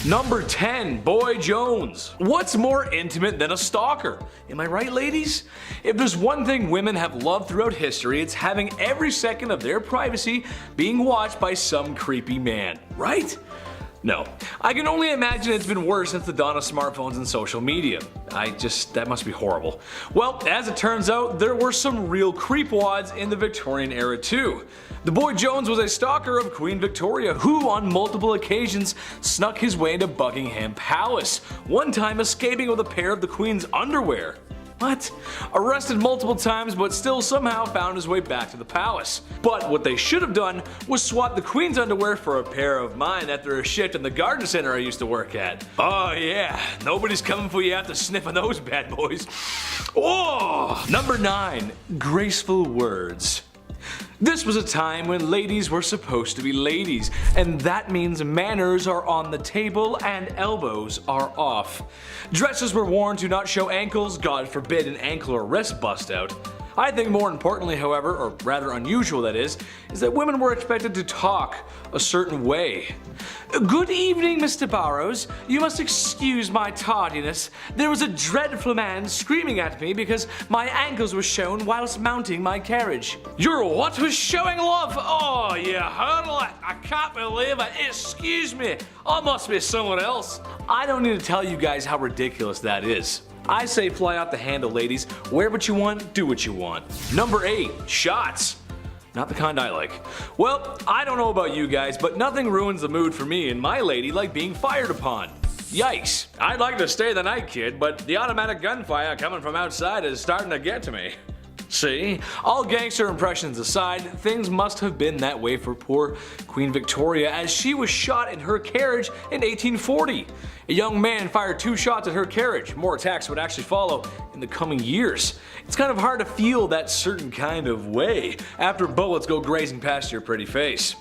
Number 10, Boy Jones. What's more intimate than a stalker? Am I right, ladies? If there's one thing women have loved throughout history, it's having every second of their privacy being watched by some creepy man, right? No. I can only imagine it's been worse since the dawn of smartphones and social media. That must be horrible. Well, as it turns out, there were some real creepwads in the Victorian era too. The Boy Jones was a stalker of Queen Victoria who on multiple occasions snuck his way into Buckingham Palace, one time escaping with a pair of the Queen's underwear. What? Arrested multiple times but still somehow found his way back to the palace. But what they should have done was swap the Queen's underwear for a pair of mine after a shift in the garden center I used to work at. Oh yeah, nobody's coming for you after sniffing those bad boys. Oh! Number 9, Graceful Words. This was a time when ladies were supposed to be ladies, and that means manners are on the table and elbows are off. Dresses were worn to not show ankles, God forbid an ankle or wrist bust out. I think more importantly, however, or rather unusual that is that women were expected to talk a certain way. Good evening, Mr. Burrows. You must excuse my tardiness. There was a dreadful man screaming at me because my ankles were shown whilst mounting my carriage. Your what was showing, love? Oh, you hurdle it. I can't believe it. Excuse me. I must be someone else. I don't need to tell you guys how ridiculous that is. I say fly off the handle, ladies. Wear what you want, do what you want. Number 8, shots. Not the kind I like. Well, I don't know about you guys, but nothing ruins the mood for me and my lady like being fired upon. Yikes. I'd like to stay the night, kid, but the automatic gunfire coming from outside is starting to get to me. See, all gangster impressions aside, things must have been that way for poor Queen Victoria as she was shot in her carriage in 1840. A young man fired 2 shots at her carriage. More attacks would actually follow in the coming years. It's kind of hard to feel that certain kind of way after bullets go grazing past your pretty face.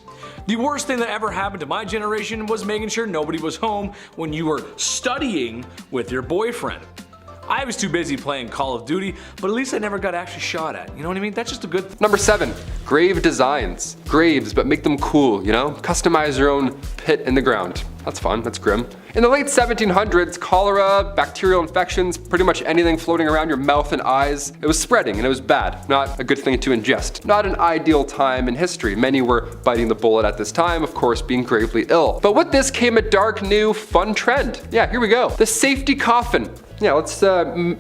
The worst thing that ever happened to my generation was making sure nobody was home when you were studying with your boyfriend. I was too busy playing Call of Duty, but at least I never got actually shot at. You know what I mean? That's just a good thing. Number 7, grave designs. Graves, but make them cool, you know? Customize your own pit in the ground. That's fun, that's grim. In the late 1700s, cholera, bacterial infections, pretty much anything floating around your mouth and eyes, it was spreading and it was bad. Not a good thing to ingest. Not an ideal time in history. Many were biting the bullet at this time, of course being gravely ill. But with this came a dark, new, fun trend. Yeah, here we go. The safety coffin. Yeah, let's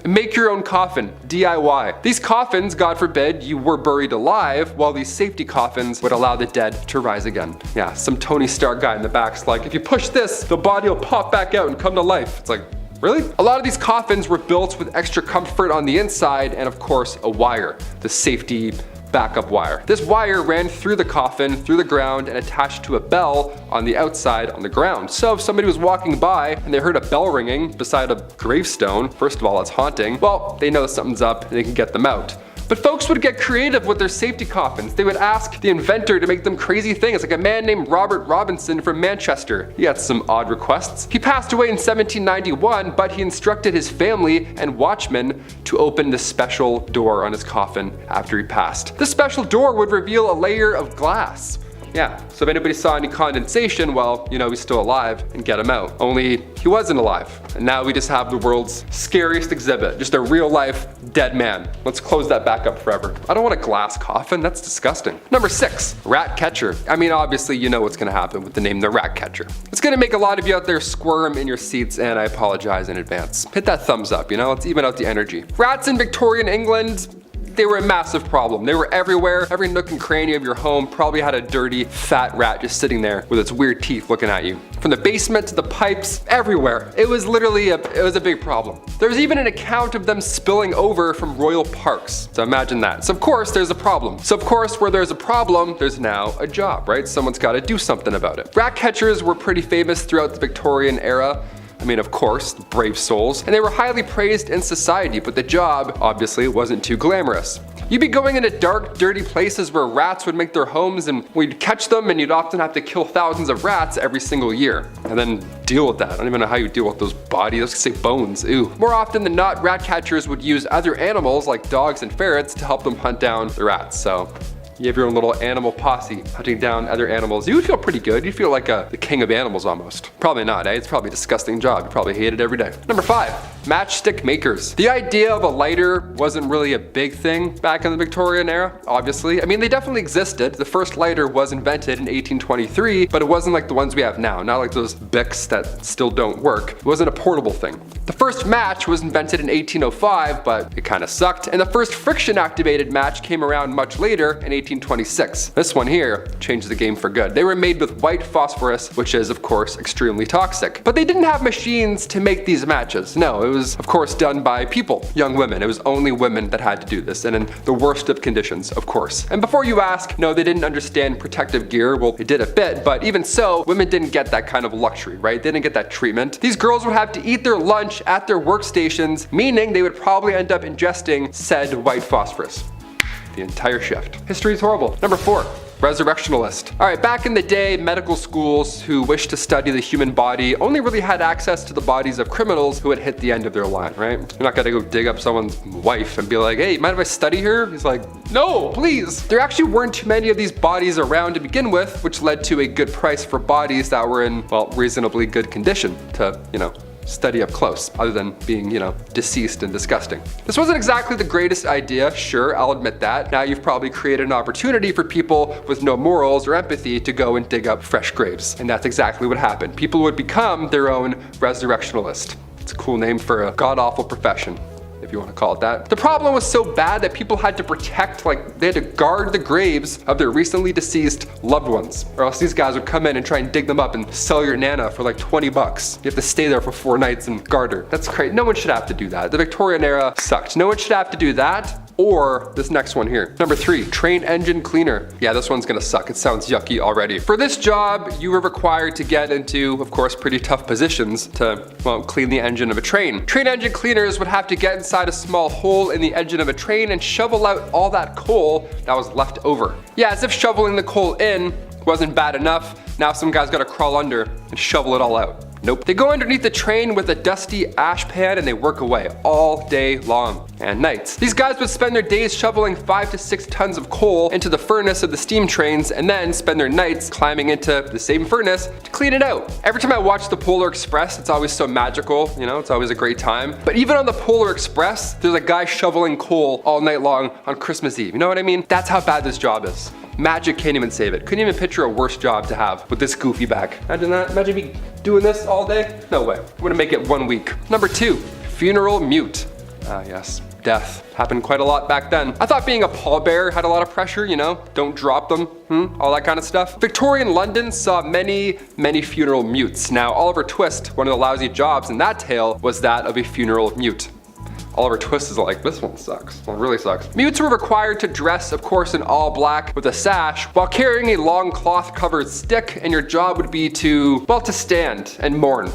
make your own coffin, DIY. These coffins, God forbid, you were buried alive, while these safety coffins would allow the dead to rise again. Yeah, some Tony Stark guy in the back's like, if you push this, the body will pop back out and come to life. It's like, really? A lot of these coffins were built with extra comfort on the inside and of course a wire, the safety backup wire. This wire ran through the coffin, through the ground, and attached to a bell on the outside on the ground. So if somebody was walking by and they heard a bell ringing beside a gravestone, first of all, it's haunting, well, they know something's up and they can get them out. But folks would get creative with their safety coffins. They would ask the inventor to make them crazy things, like a man named Robert Robinson from Manchester. He had some odd requests. He passed away in 1791, but he instructed his family and watchmen to open the special door on his coffin after he passed. This special door would reveal a layer of glass. Yeah, so if anybody saw any condensation, well, you know he's still alive and get him out. Only he wasn't alive. And now we just have the world's scariest exhibit, just a real life dead man. Let's close that back up forever. I don't want a glass coffin, that's disgusting. Number 6, rat catcher. I mean, obviously you know what's gonna happen with the name the rat catcher. It's gonna make a lot of you out there squirm in your seats, and I apologize in advance. Hit that thumbs up, you know, let's even out the energy. Rats in Victorian England, they were a massive problem. They were everywhere. Every nook and cranny of your home probably had a dirty, fat rat just sitting there with its weird teeth looking at you. From the basement to the pipes, everywhere. It was literally a big problem. There's even an account of them spilling over from royal parks. So imagine that. So of course there's a problem. So of course where there's a problem, there's now a job, right? Someone's got to do something about it. Rat catchers were pretty famous throughout the Victorian era. I mean, of course, brave souls, and they were highly praised in society, but the job obviously wasn't too glamorous. You'd be going into dark, dirty places where rats would make their homes, and we'd catch them, and you'd often have to kill thousands of rats every single year. And then deal with that. I don't even know how you deal with those bodies. I was gonna say bones, ew. More often than not, rat catchers would use other animals like dogs and ferrets to help them hunt down the rats. So You have your own little animal posse hunting down other animals. You would feel pretty good. You'd feel like the king of animals almost. Probably not, eh? It's probably a disgusting job. You probably hate it every day. Number 5, matchstick makers. The idea of a lighter wasn't really a big thing back in the Victorian era, obviously. I mean, they definitely existed. The first lighter was invented in 1823, but it wasn't like the ones we have now. Not like those Bics that still don't work. It wasn't a portable thing. The first match was invented in 1805, but it kind of sucked. And the first friction-activated match came around much later in 1826. This one here changed the game for good. They were made with white phosphorus, which is, of course, extremely toxic. But they didn't have machines to make these matches. No, it was, of course, done by people, young women. It was only women that had to do this, and in the worst of conditions, of course. And before you ask, no, they didn't understand protective gear. Well, they did a bit, but even so, women didn't get that kind of luxury, right? They didn't get that treatment. These girls would have to eat their lunch at their workstations, meaning they would probably end up ingesting said white phosphorus the entire shift. History is horrible. Number 4. Resurrectionist. Alright, back in the day, medical schools who wished to study the human body only really had access to the bodies of criminals who had hit the end of their line, right? You're not gonna go dig up someone's wife and be like, hey, mind if I study her? He's like, no, please. There actually weren't too many of these bodies around to begin with, which led to a good price for bodies that were in, well, reasonably good condition to, study up close, other than being, deceased and disgusting. This wasn't exactly the greatest idea, sure, I'll admit that. Now you've probably created an opportunity for people with no morals or empathy to go and dig up fresh graves. And that's exactly what happened. People would become their own resurrectionist. It's a cool name for a god-awful profession, if you want to call it that. The problem was so bad that people had to protect, they had to guard the graves of their recently deceased loved ones, or else these guys would come in and try and dig them up and sell your nana for like 20 bucks. You have to stay there for 4 nights and guard her. That's crazy. No one should have to do that. The Victorian era sucked. No one should have to do that. Or this next one here. Number 3, train engine cleaner. Yeah, this one's gonna suck. It sounds yucky already. For this job, you were required to get into, of course, pretty tough positions to, well, clean the engine of a train. Train engine cleaners would have to get inside a small hole in the engine of a train and shovel out all that coal that was left over. Yeah, as if shoveling the coal in wasn't bad enough, now some guy's gotta crawl under and shovel it all out. Nope. They go underneath the train with a dusty ash pan and they work away all day long and nights. These guys would spend their days shoveling 5 to 6 tons of coal into the furnace of the steam trains and then spend their nights climbing into the same furnace to clean it out. Every time I watch the Polar Express, it's always so magical, it's always a great time. But even on the Polar Express, there's a guy shoveling coal all night long on Christmas Eve. You know what I mean? That's how bad this job is. Magic can't even save it. Couldn't even picture a worse job to have with this goofy back. Imagine that. Imagine me doing this all day. No way. Wouldn't make it 1 week. Number 2, funeral mute. Ah, yes. Death. Happened quite a lot back then. I thought being a pallbearer had a lot of pressure, don't drop them, all that kind of stuff. Victorian London saw many, many funeral mutes. Now, Oliver Twist, one of the lousy jobs in that tale, was that of a funeral mute. Oliver Twist is like, this one sucks. Well, it really sucks. Mutes were required to dress, of course, in all black with a sash while carrying a long cloth covered stick, and your job would be to, well, to stand and mourn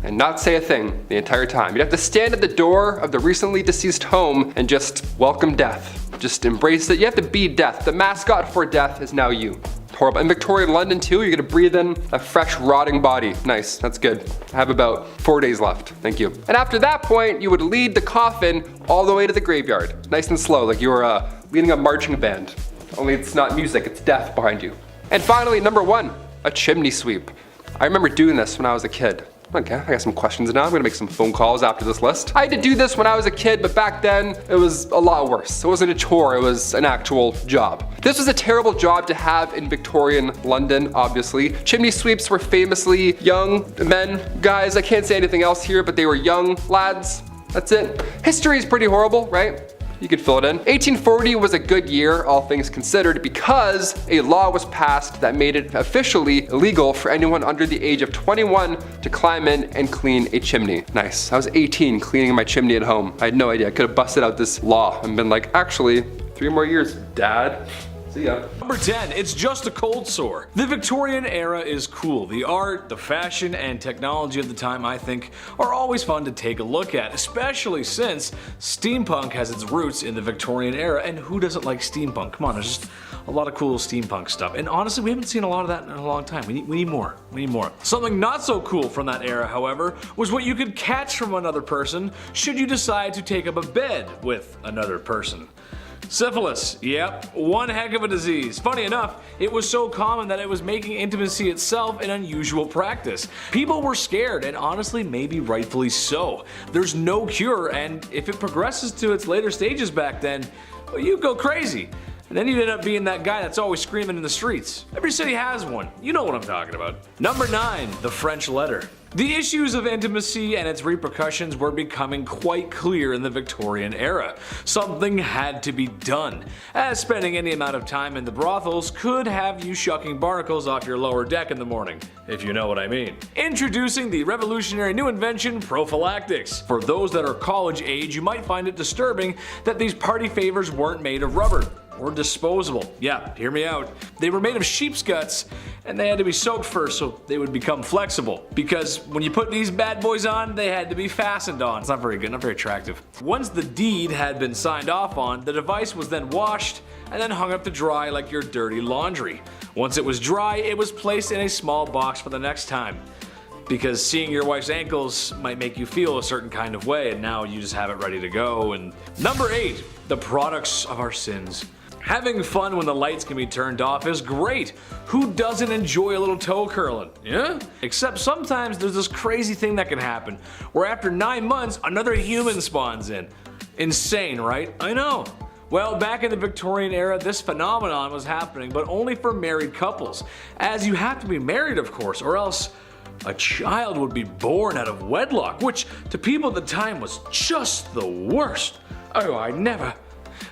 and not say a thing the entire time. You'd have to stand at the door of the recently deceased home and just welcome death. Just embrace it. You have to be death. The mascot for death is now you. Horrible. In Victorian London too, you're gonna breathe in a fresh rotting body. Nice, that's good. I have about 4 days left, thank you. And after that point, you would lead the coffin all the way to the graveyard. Nice and slow, like you were leading a marching band. Only it's not music, it's death behind you. And finally, number 1, a chimney sweep. I remember doing this when I was a kid. Okay, I got some questions now. I'm gonna make some phone calls after this list. I had to do this when I was a kid, but back then it was a lot worse. It wasn't a chore, it was an actual job. This was a terrible job to have in Victorian London, obviously. Chimney sweeps were famously young men, guys. I can't say anything else here, but they were young lads. That's it. History is pretty horrible, right? You could fill it in. 1840 was a good year, all things considered, because a law was passed that made it officially illegal for anyone under the age of 21 to climb in and clean a chimney. Nice. I was 18 cleaning my chimney at home. I had no idea. I could have busted out this law and been like, actually, 3 more years, Dad. See ya. Number 10, it's just a cold sore. The Victorian era is cool. The art, the fashion, and technology of the time, I think, are always fun to take a look at, especially since steampunk has its roots in the Victorian era, and who doesn't like steampunk? Come on, there's just a lot of cool steampunk stuff. And honestly, we haven't seen a lot of that in a long time. We need more. We need more. Something not so cool from that era, however, was what you could catch from another person should you decide to take up a bed with another person. Syphilis, yep, one heck of a disease. Funny enough, it was so common that it was making intimacy itself an unusual practice. People were scared, and honestly, maybe rightfully so. There's no cure, and if it progresses to its later stages back then, well, you go crazy. And then you end up being that guy that's always screaming in the streets. Every city has one. You know what I'm talking about. Number 9, the French letter. The issues of intimacy and its repercussions were becoming quite clear in the Victorian era. Something had to be done, as spending any amount of time in the brothels could have you shucking barnacles off your lower deck in the morning, if you know what I mean. Introducing the revolutionary new invention, prophylactics. For those that are college age, you might find it disturbing that these party favors weren't made of rubber or disposable. Yeah, hear me out. They were made of sheep's guts, and they had to be soaked first so they would become flexible. Because when you put these bad boys on, they had to be fastened on. It's not very good, not very attractive. Once the deed had been signed off on, the device was then washed and then hung up to dry like your dirty laundry. Once it was dry, it was placed in a small box for the next time. Because seeing your wife's ankles might make you feel a certain kind of way, and now you just have it ready to go. And number 8, the products of our sins. Having fun when the lights can be turned off is great. Who doesn't enjoy a little toe curling? Yeah? Except sometimes there's this crazy thing that can happen, where after 9 months, another human spawns in. Insane, right? I know. Well, back in the Victorian era, this phenomenon was happening, but only for married couples. As you have to be married, of course, or else a child would be born out of wedlock, which to people at the time was just the worst. Oh, I never.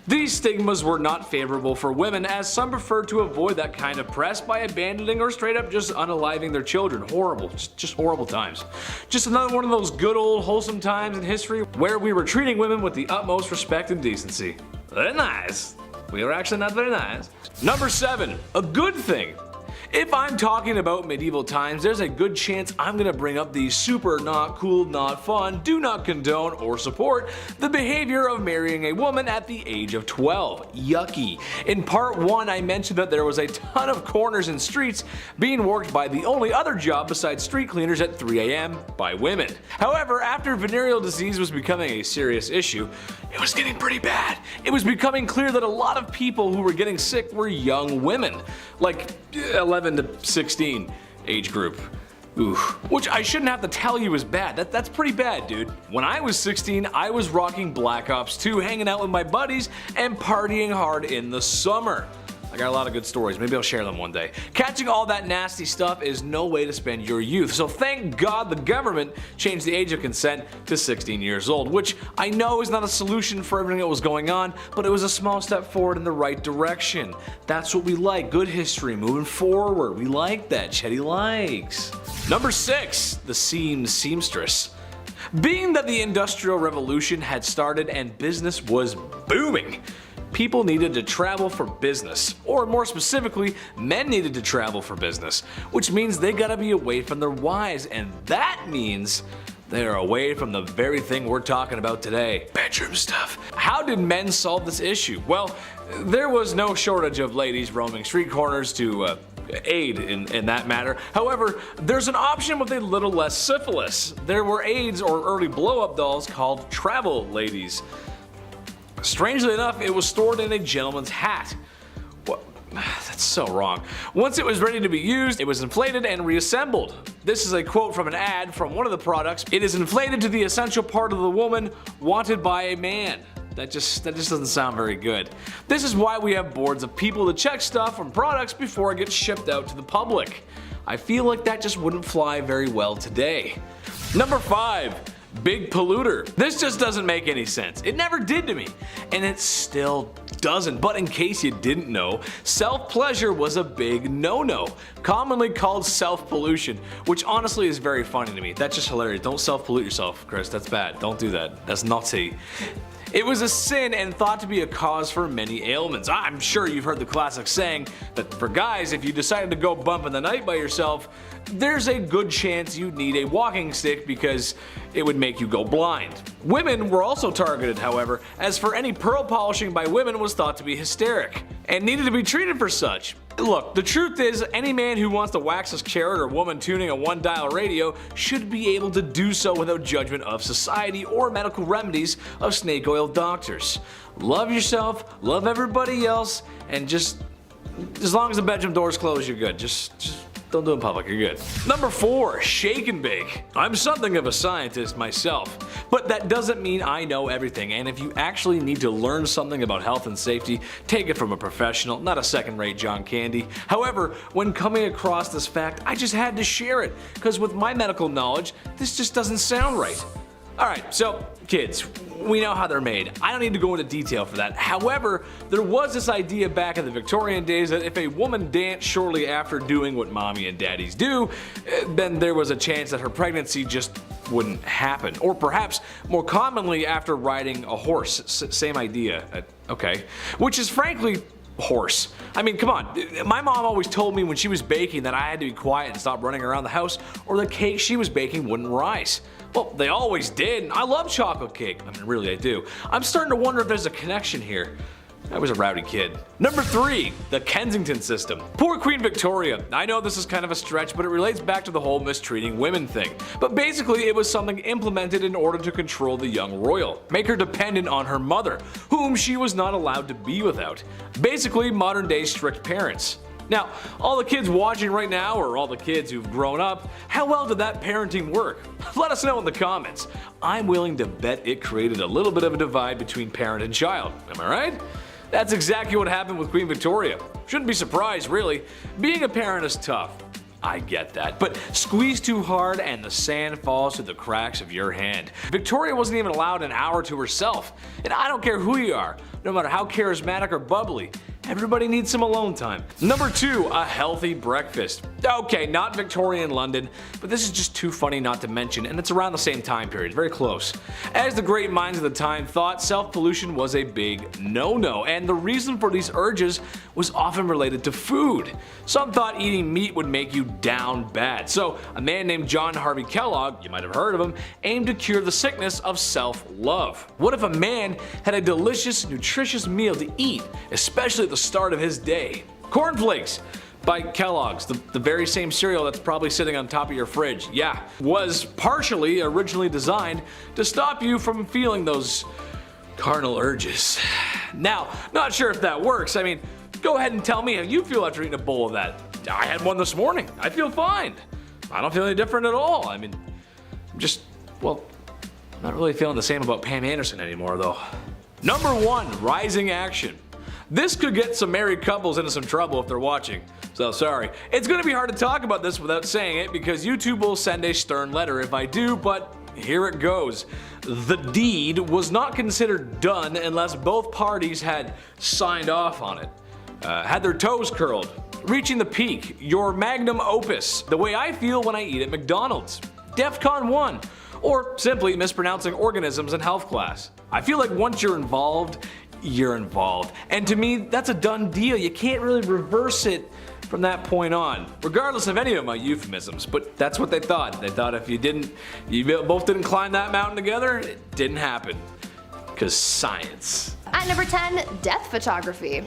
These stigmas were not favorable for women, as some preferred to avoid that kind of press by abandoning or straight up just unaliving their children. Horrible, just horrible times. Just another one of those good old wholesome times in history where we were treating women with the utmost respect and decency. Very nice. We were actually not very nice. Number 7, a good thing. If I'm talking about medieval times, there's a good chance I'm gonna bring up the super not cool, not fun, do not condone or support the behavior of marrying a woman at the age of 12. Yucky. In part 1, I mentioned that there was a ton of corners and streets being worked by the only other job besides street cleaners at 3 a.m. by women. However, after venereal disease was becoming a serious issue, it was getting pretty bad. It was becoming clear that a lot of people who were getting sick were young women, like 11 to 16 age group. Ooh. Which I shouldn't have to tell you is bad. That's pretty bad, dude. When I was 16, I was rocking Black Ops 2, hanging out with my buddies, and partying hard in the summer. I got a lot of good stories, maybe I'll share them one day. Catching all that nasty stuff is no way to spend your youth, so thank God the government changed the age of consent to 16 years old, which I know is not a solution for everything that was going on, but it was a small step forward in the right direction. That's what we like, good history, moving forward. We like that, Chetty likes. Number 6, the seamstress. Being that the Industrial Revolution had started and business was booming, people needed to travel for business, or more specifically, men needed to travel for business, which means they gotta be away from their wives, and that means they're away from the very thing we're talking about today, bedroom stuff. How did men solve this issue? Well, there was no shortage of ladies roaming street corners to aid in that matter. However, there's an option with a little less syphilis. There were aids or early blow-up dolls called travel ladies. Strangely enough, it was stored in a gentleman's hat. What? That's so wrong. Once it was ready to be used, it was inflated and reassembled. This is a quote from an ad from one of the products. It is inflated to the essential part of the woman wanted by a man. That just doesn't sound very good. This is why we have boards of people to check stuff from products before it gets shipped out to the public. I feel like that just wouldn't fly very well today. Number 5. Big polluter. This just doesn't make any sense. It never did to me, and it still doesn't. But in case you didn't know, self-pleasure was a big no-no, commonly called self-pollution, which honestly is very funny to me. That's just hilarious. Don't self-pollute yourself, Chris. That's bad. Don't do that. That's naughty. It was a sin and thought to be a cause for many ailments. I'm sure you've heard the classic saying that for guys, if you decided to go bump in the night by yourself, there's a good chance you'd need a walking stick because it would make you go blind. Women were also targeted, however, as for any pearl polishing by women was thought to be hysteric and needed to be treated for such. Look, the truth is, any man who wants to wax his carrot or woman tuning a one-dial radio should be able to do so without judgment of society or medical remedies of snake oil doctors. Love yourself, love everybody else, and just as long as the bedroom door's closed, you're good. Just don't do it in public, you're good. Number 4, shake and bake. I'm something of a scientist myself, but that doesn't mean I know everything, and if you actually need to learn something about health and safety, take it from a professional, not a second-rate John Candy. However, when coming across this fact, I just had to share it, because with my medical knowledge, this just doesn't sound right. Alright, so kids, we know how they're made. I don't need to go into detail for that. However, there was this idea back in the Victorian days that if a woman danced shortly after doing what mommy and daddies do, then there was a chance that her pregnancy just wouldn't happen. Or perhaps more commonly after riding a horse. Same idea. Okay. Which is frankly horse. I mean, come on. My mom always told me when she was baking that I had to be quiet and stop running around the house or the cake she was baking wouldn't rise. Well, they always did. I love chocolate cake. I mean, really, I do. I'm starting to wonder if there's a connection here. I was a rowdy kid. Number 3, the Kensington system. Poor Queen Victoria. I know this is kind of a stretch, but it relates back to the whole mistreating women thing. But basically, it was something implemented in order to control the young royal, make her dependent on her mother, whom she was not allowed to be without. Basically, modern day strict parents. Now, all the kids watching right now, or all the kids who've grown up, how well did that parenting work? Let us know in the comments. I'm willing to bet it created a little bit of a divide between parent and child. Am I right? That's exactly what happened with Queen Victoria. Shouldn't be surprised, really. Being a parent is tough. I get that, but squeeze too hard and the sand falls through the cracks of your hand. Victoria wasn't even allowed an hour to herself. And I don't care who you are, no matter how charismatic or bubbly, everybody needs some alone time. Number 2, a healthy breakfast. Okay, not Victorian London, but this is just too funny not to mention, and it's around the same time period, very close. As the great minds of the time thought, self-pollution was a big no-no, and the reason for these urges was often related to food. Some thought eating meat would make you down bad, so a man named John Harvey Kellogg, you might have heard of him, aimed to cure the sickness of self-love. What if a man had a delicious, nutritious meal to eat, especially at the start of his day? Cornflakes by Kellogg's, the very same cereal that's probably sitting on top of your fridge, yeah, was partially originally designed to stop you from feeling those carnal urges. Now, not sure if that works. I mean, go ahead and tell me how you feel after eating a bowl of that. I had one this morning. I feel fine. I don't feel any different at all. I mean, I'm just, well, not really feeling the same about Pam Anderson anymore though. Number 1, rising action. This could get some married couples into some trouble if they're watching, so sorry. It's gonna be hard to talk about this without saying it because YouTube will send a stern letter if I do, but here it goes. The deed was not considered done unless both parties had signed off on it, had their toes curled, reaching the peak, your magnum opus, the way I feel when I eat at McDonald's, DEFCON 1, or simply mispronouncing organisms in health class. I feel like once you're involved, you're involved. And to me, that's a done deal. You can't really reverse it from that point on, regardless of any of my euphemisms, but that's what they thought. They thought if you both didn't climb that mountain together, it didn't happen. Because science. At number 10, death photography.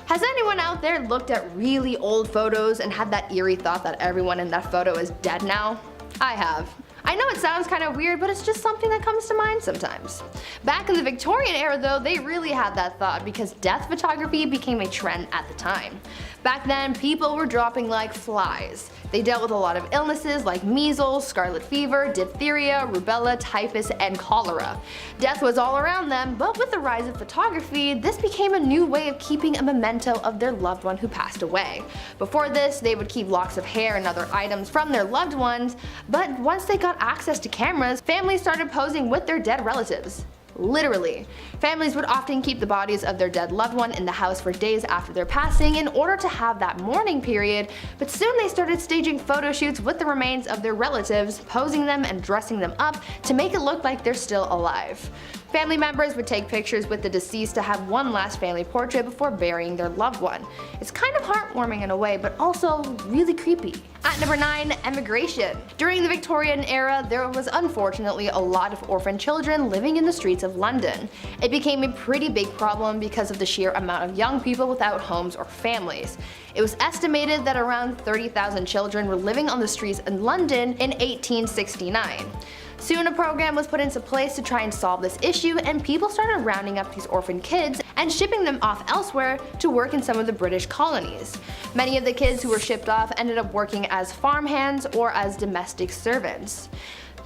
Has anyone out there looked at really old photos and had that eerie thought that everyone in that photo is dead now? I have. I know it sounds kind of weird, but it's just something that comes to mind sometimes. Back in the Victorian era though, they really had that thought because death photography became a trend at the time. Back then, people were dropping like flies. They dealt with a lot of illnesses like measles, scarlet fever, diphtheria, rubella, typhus, and cholera. Death was all around them, but with the rise of photography, this became a new way of keeping a memento of their loved one who passed away. Before this, they would keep locks of hair and other items from their loved ones, but once they got access to cameras, families started posing with their dead relatives. Literally. Families would often keep the bodies of their dead loved one in the house for days after their passing in order to have that mourning period, but soon they started staging photo shoots with the remains of their relatives, posing them and dressing them up to make it look like they're still alive. Family members would take pictures with the deceased to have one last family portrait before burying their loved one. It's kind of heartwarming in a way, but also really creepy. At number 9, emigration. During the Victorian era, there was unfortunately a lot of orphan children living in the streets of London. It became a pretty big problem because of the sheer amount of young people without homes or families. It was estimated that around 30,000 children were living on the streets in London in 1869. Soon a program was put into place to try and solve this issue, and people started rounding up these orphan kids and shipping them off elsewhere to work in some of the British colonies. Many of the kids who were shipped off ended up working as farmhands or as domestic servants.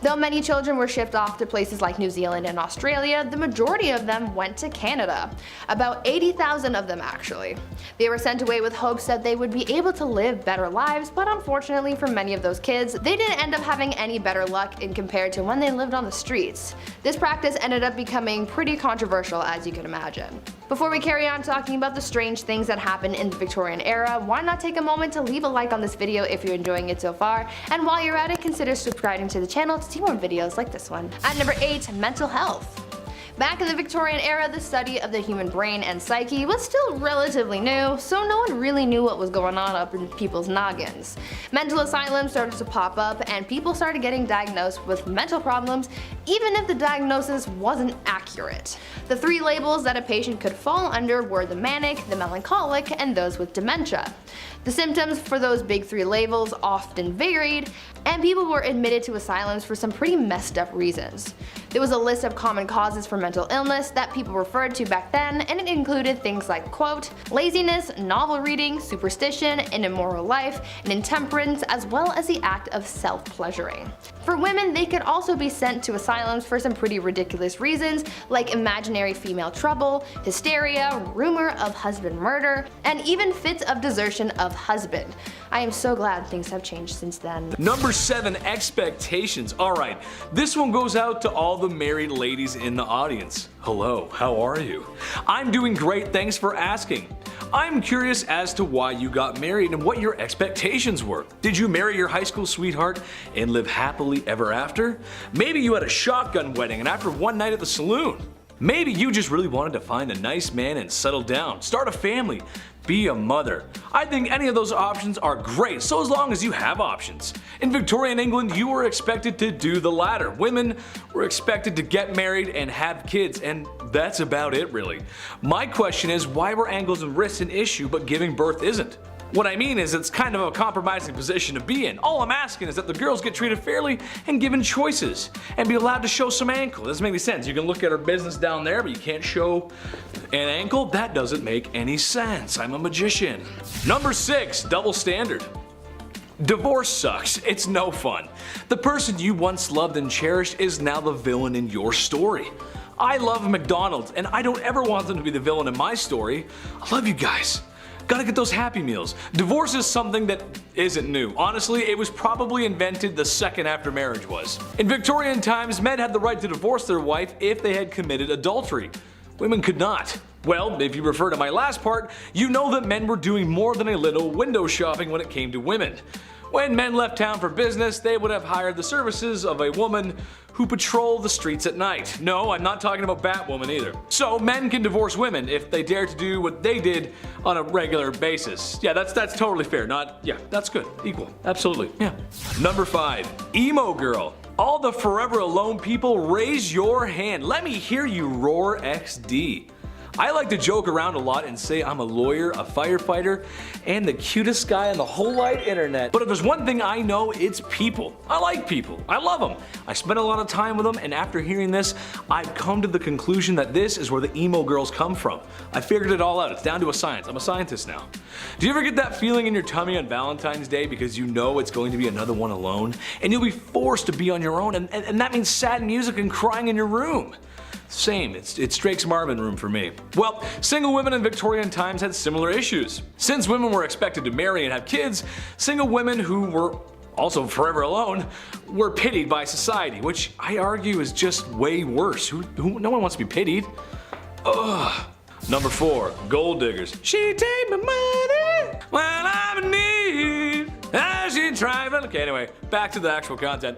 Though many children were shipped off to places like New Zealand and Australia, the majority of them went to Canada. About 80,000 of them actually. They were sent away with hopes that they would be able to live better lives, but unfortunately for many of those kids, they didn't end up having any better luck in compared to when they lived on the streets. This practice ended up becoming pretty controversial, as you can imagine. Before we carry on talking about the strange things that happened in the Victorian era, why not take a moment to leave a like on this video if you're enjoying it so far, and while you're at it, consider subscribing to the channel to see more videos like this one. At number 8, mental health. Back in the Victorian era, the study of the human brain and psyche was still relatively new, so no one really knew what was going on up in people's noggins. Mental asylums started to pop up, and people started getting diagnosed with mental problems even if the diagnosis wasn't accurate. The 3 labels that a patient could fall under were the manic, the melancholic, and those with dementia. The symptoms for those big 3 labels often varied, and people were admitted to asylums for some pretty messed up reasons. There was a list of common causes for mental illness that people referred to back then, and it included things like, quote, laziness, novel reading, superstition, an immoral life, and intemperance, as well as the act of self-pleasuring. For women, they could also be sent to asylums for some pretty ridiculous reasons, like imaginary female trouble, hysteria, rumor of husband murder, and even fits of desertion of husband. I am so glad things have changed since then. Number 7, expectations. Alright, this one goes out to all the married ladies in the audience. Hello, how are you? I'm doing great, thanks for asking. I'm curious as to why you got married and what your expectations were. Did you marry your high school sweetheart and live happily ever after? Maybe you had a shotgun wedding and after one night at the saloon. Maybe you just really wanted to find a nice man and settle down, start a family, be a mother. I think any of those options are great, so as long as you have options. In Victorian England, you were expected to do the latter. Women were expected to get married and have kids, and that's about it really. My question is, why were angles and wrists an issue but giving birth isn't? What I mean is, it's kind of a compromising position to be in. All I'm asking is that the girls get treated fairly and given choices, and be allowed to show some ankle. It doesn't make any sense. You can look at her business down there, but you can't show an ankle? That doesn't make any sense. I'm a magician. Number 6, double standard. Divorce sucks. It's no fun. The person you once loved and cherished is now the villain in your story. I love McDonald's, and I don't ever want them to be the villain in my story. I love you guys. Gotta get those Happy Meals. Divorce is something that isn't new. Honestly, it was probably invented the second after marriage was. In Victorian times, men had the right to divorce their wife if they had committed adultery. Women could not. Well, if you refer to my last part, you know that men were doing more than a little window shopping when it came to women. When men left town for business, they would have hired the services of a woman who patrol the streets at night. No, I'm not talking about Batwoman either. So men can divorce women if they dare to do what they did on a regular basis. Yeah, that's totally fair. That's good. Equal. Absolutely. Yeah. Number 5, Emo Girl. All the Forever Alone people, raise your hand. Let me hear you roar XD. I like to joke around a lot and say I'm a lawyer, a firefighter, and the cutest guy on the whole wide internet. But if there's one thing I know, it's people. I like people. I love them. I spend a lot of time with them, and after hearing this, I've come to the conclusion that this is where the emo girls come from. I figured it all out. It's down to a science. I'm a scientist now. Do you ever get that feeling in your tummy on Valentine's Day because you know it's going to be another one alone? And you'll be forced to be on your own, and that means sad music and crying in your room. Same, it's Drake's Marvin room for me. Well, single women in Victorian times had similar issues. Since women were expected to marry and have kids, single women who were also forever alone were pitied by society, which I argue is just way worse. No one wants to be pitied. Ugh. Number 4, gold diggers. She take my money when I'm in need. She driving? Okay, anyway, back to the actual content.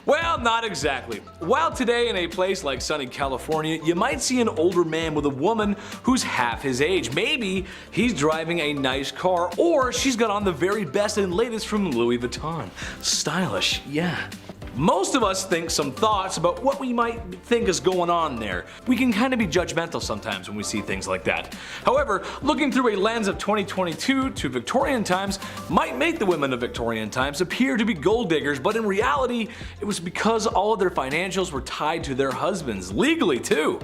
Well, not exactly. While today in a place like sunny California, you might see an older man with a woman who's half his age. Maybe he's driving a nice car, or she's got on the very best and latest from Louis Vuitton. Stylish, yeah. Most of us think some thoughts about what we might think is going on there. We can kind of be judgmental sometimes when we see things like that. However, looking through a lens of 2022 to Victorian times might make the women of Victorian times appear to be gold diggers, but in reality, it was because all of their financials were tied to their husbands, legally too.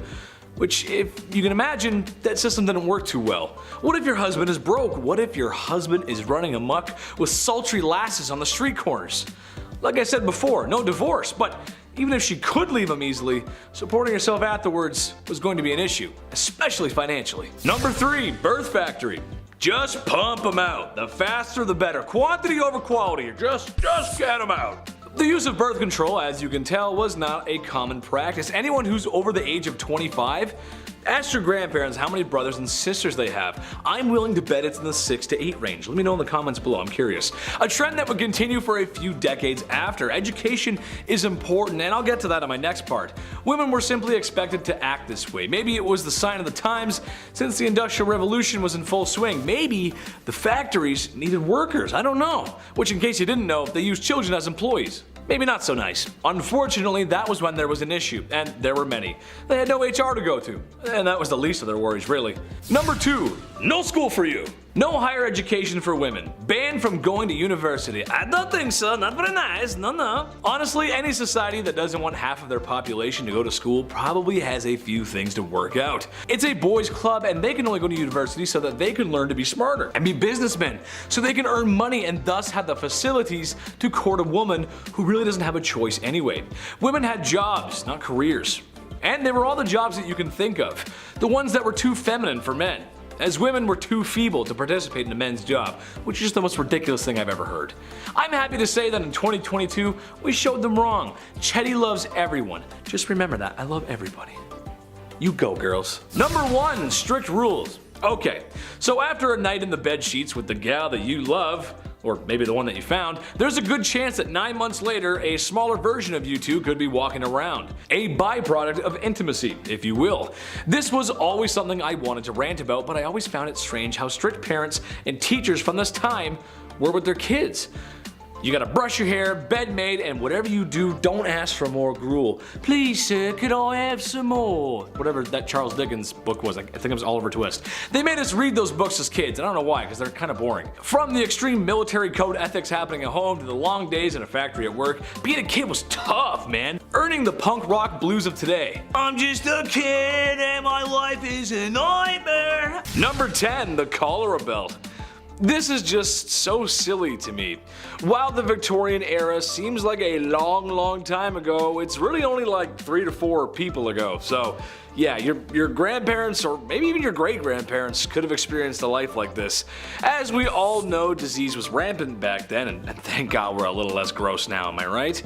Which, if you can imagine, that system didn't work too well. What if your husband is broke? What if your husband is running amok with sultry lasses on the street corners? Like I said before, no divorce, but even if she could leave him easily, supporting herself afterwards was going to be an issue, especially financially. Number 3, birth factory. Just pump them out. The faster the better. Quantity over quality. Just get them out. The use of birth control, as you can tell, was not a common practice. Anyone who's over the age of 25, ask your grandparents how many brothers and sisters they have. I'm willing to bet it's in the 6 to 8 range. Let me know in the comments below, I'm curious. A trend that would continue for a few decades after. Education is important, and I'll get to that in my next part. Women were simply expected to act this way. Maybe it was the sign of the times since the Industrial Revolution was in full swing. Maybe the factories needed workers, I don't know. Which, in case you didn't know, they used children as employees. Maybe not so nice. Unfortunately, that was when there was an issue, and there were many. They had no HR to go to, and that was the least of their worries, really. Number 2, no school for you. No higher education for women. Banned from going to university. I don't think so, not very nice, no. Honestly, any society that doesn't want half of their population to go to school probably has a few things to work out. It's a boys' club, and they can only go to university so that they can learn to be smarter and be businessmen, so they can earn money and thus have the facilities to court a woman who really doesn't have a choice anyway. Women had jobs, not careers. And they were all the jobs that you can think of. The ones that were too feminine for men, as women were too feeble to participate in a men's job, which is just the most ridiculous thing I've ever heard. I'm happy to say that in 2022, we showed them wrong. Chetty loves everyone. Just remember that, I love everybody. You go, girls. Number 1, strict rules. Okay, so after a night in the bed sheets with the gal that you love, or maybe the one that you found, there's a good chance that 9 months later, a smaller version of you two could be walking around. A byproduct of intimacy, if you will. This was always something I wanted to rant about, but I always found it strange how strict parents and teachers from this time were with their kids. You gotta brush your hair, bed made, and whatever you do, don't ask for more gruel. Please, sir, could I have some more? Whatever that Charles Dickens book was, I think it was Oliver Twist. They made us read those books as kids, and I don't know why, because they're kind of boring. From the extreme military code ethics happening at home to the long days in a factory at work, being a kid was tough, man. Earning the punk rock blues of today. I'm just a kid and my life is a nightmare. Number 10, the cholera belt. This is just so silly to me. While the Victorian era seems like a long time ago, it's really only like 3 to 4 people ago. So yeah, your grandparents or maybe even your great-grandparents could have experienced a life like this. As we all know, disease was rampant back then, and thank God we're a little less gross now, am I right?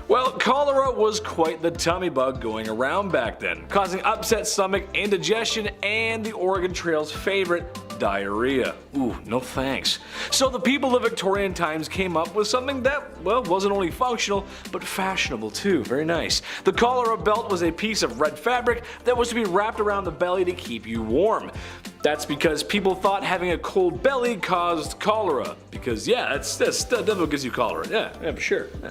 Well, cholera was quite the tummy bug going around back then, causing upset stomach, indigestion, and the Oregon Trail's favorite, diarrhea. Ooh, no thanks. So the people of Victorian times came up with something that, well, wasn't only functional, but fashionable too. Very nice. The cholera belt was a piece of red fabric that was to be wrapped around the belly to keep you warm. That's because people thought having a cold belly caused cholera. Because yeah, that's what gives you cholera. Yeah, for sure. Yeah.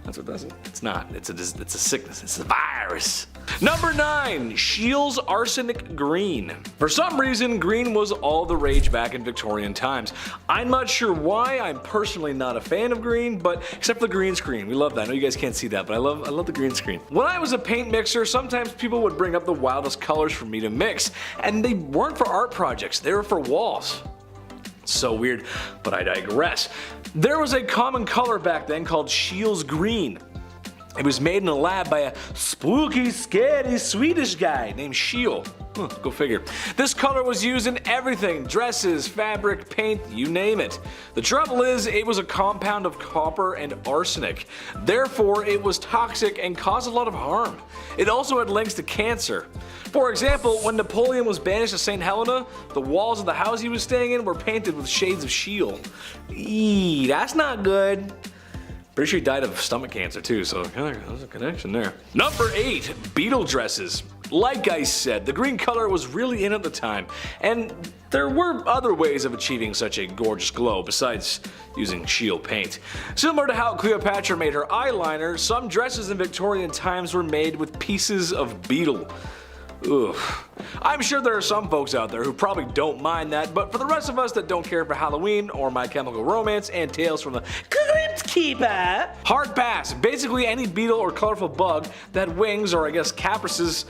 That's what does it. It's not. It's a sickness. It's a virus. Number 9, Shields Arsenic Green. For some reason, green was all the rage back in Victorian times. I'm not sure why. I'm personally not a fan of green, but except for the green screen. We love that. I know you guys can't see that, but I love the green screen. When I was a paint mixer, sometimes people would bring up the wildest colors for me to mix, and they weren't for art projects. They were for walls. So weird, but I digress. There was a common color back then called Shields Green. It was made in a lab by a spooky, scary Swedish guy named Schiel. Go figure. This color was used in everything, dresses, fabric, paint, you name it. The trouble is, it was a compound of copper and arsenic. Therefore, it was toxic and caused a lot of harm. It also had links to cancer. For example, when Napoleon was banished to St. Helena, the walls of the house he was staying in were painted with shades of Schiel. Eee, that's not good. Pretty sure he died of stomach cancer too, so there's a connection there. Number 8, Beetle Dresses. Like I said, the green color was really in at the time, and there were other ways of achieving such a gorgeous glow besides using Schiel paint. Similar to how Cleopatra made her eyeliner, some dresses in Victorian times were made with pieces of beetle. Oof. I'm sure there are some folks out there who probably don't mind that, but for the rest of us that don't care for Halloween or My Chemical Romance and Tales from the Crypt Keeper, hard pass. Basically any beetle or colorful bug that had wings, or I guess caprices,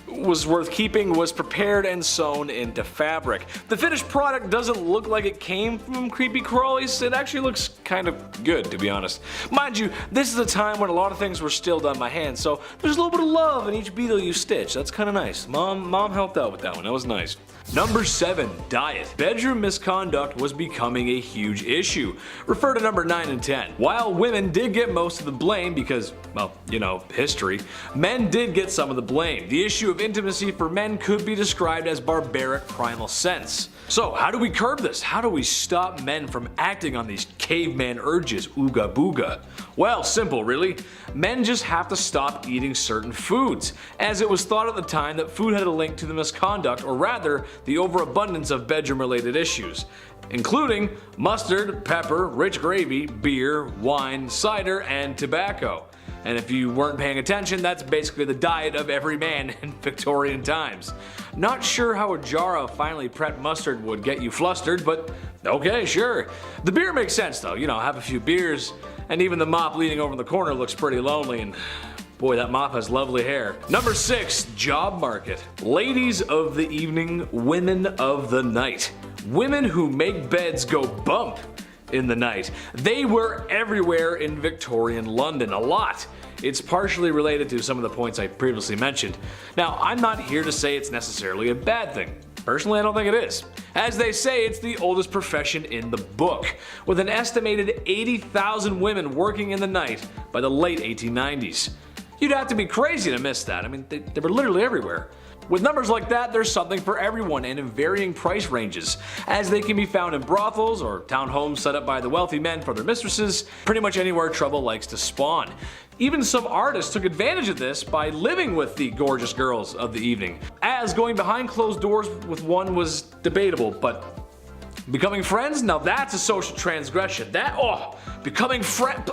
was worth keeping was prepared and sewn into fabric. The finished product doesn't look like it came from creepy crawlies. It actually looks kind of good, to be honest. Mind you, this is a time when a lot of things were still done by hand, so there's a little bit of love in each beetle you stitch. That's kind of nice. Mom helped out with that one. That was nice. Number 7, diet. Bedroom misconduct was becoming a huge issue. Refer to number 9 and 10. While women did get most of the blame because, well, you know, history, men did get some of the blame. The issue of intimacy for men could be described as barbaric primal sense. So how do we curb this? How do we stop men from acting on these caveman urges, ooga booga? Well, simple really. Men just have to stop eating certain foods, as it was thought at the time that food had a link to the misconduct, or rather, the overabundance of bedroom-related issues, including mustard, pepper, rich gravy, beer, wine, cider, and tobacco. And if you weren't paying attention, that's basically the diet of every man in Victorian times. Not sure how a jar of finely prepped mustard would get you flustered, but okay, sure. The beer makes sense though, you know, have a few beers, and even the mop leaning over in the corner looks pretty lonely, and boy, that mop has lovely hair. Number 6, job market. Ladies of the evening, women of the night. Women who make beds go bump in the night. They were everywhere in Victorian London, a lot. It's partially related to some of the points I previously mentioned. Now, I'm not here to say it's necessarily a bad thing. Personally, I don't think it is. As they say, it's the oldest profession in the book, with an estimated 80,000 women working in the night by the late 1890s. You'd have to be crazy to miss that. I mean, they were literally everywhere. With numbers like that, there's something for everyone and in varying price ranges, as they can be found in brothels or townhomes set up by the wealthy men for their mistresses, pretty much anywhere trouble likes to spawn. Even some artists took advantage of this by living with the gorgeous girls of the evening, as going behind closed doors with one was debatable, but becoming friends? Now that's a social transgression. Becoming friend,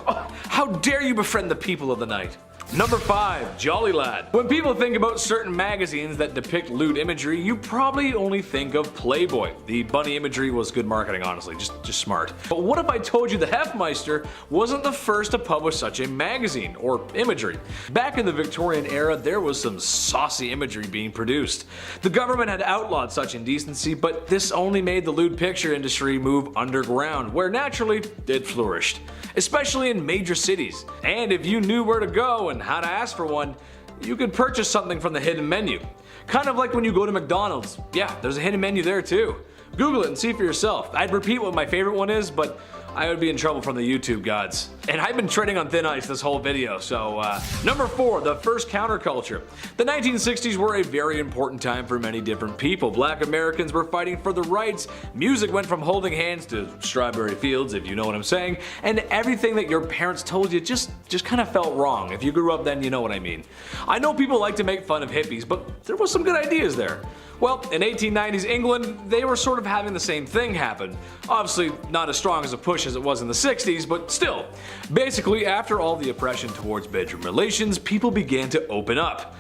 how dare you befriend the people of the night? Number 5, Jolly Lad. When people think about certain magazines that depict lewd imagery, you probably only think of Playboy. The bunny imagery was good marketing, honestly, just smart. But what if I told you the Hefmeister wasn't the first to publish such a magazine, or imagery? Back in the Victorian era, there was some saucy imagery being produced. The government had outlawed such indecency, but this only made the lewd picture industry move underground, where naturally it flourished, especially in major cities. And if you knew where to go and how to ask for one, you could purchase something from the hidden menu. Kind of like when you go to McDonald's. Yeah, there's a hidden menu there too. Google it and see for yourself. I'd repeat what my favorite one is, but I would be in trouble from the YouTube gods. And I've been treading on thin ice this whole video, so Number 4, the First Counterculture. The 1960s were a very important time for many different people. Black Americans were fighting for their rights, music went from holding hands to strawberry fields, if you know what I'm saying, and everything that your parents told you just kind of felt wrong. If you grew up then, you know what I mean. I know people like to make fun of hippies, but there was some good ideas there. Well, in 1890s England, they were sort of having the same thing happen. Obviously not as strong as a push as it was in the 60s, but still. Basically, after all the oppression towards bedroom relations, people began to open up.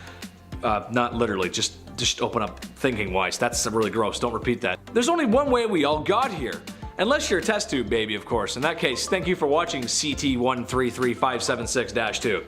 Not literally, just open up thinking wise. That's really gross, don't repeat that. There's only one way we all got here. Unless you're a test tube baby, of course. In that case, thank you for watching CT133576-2.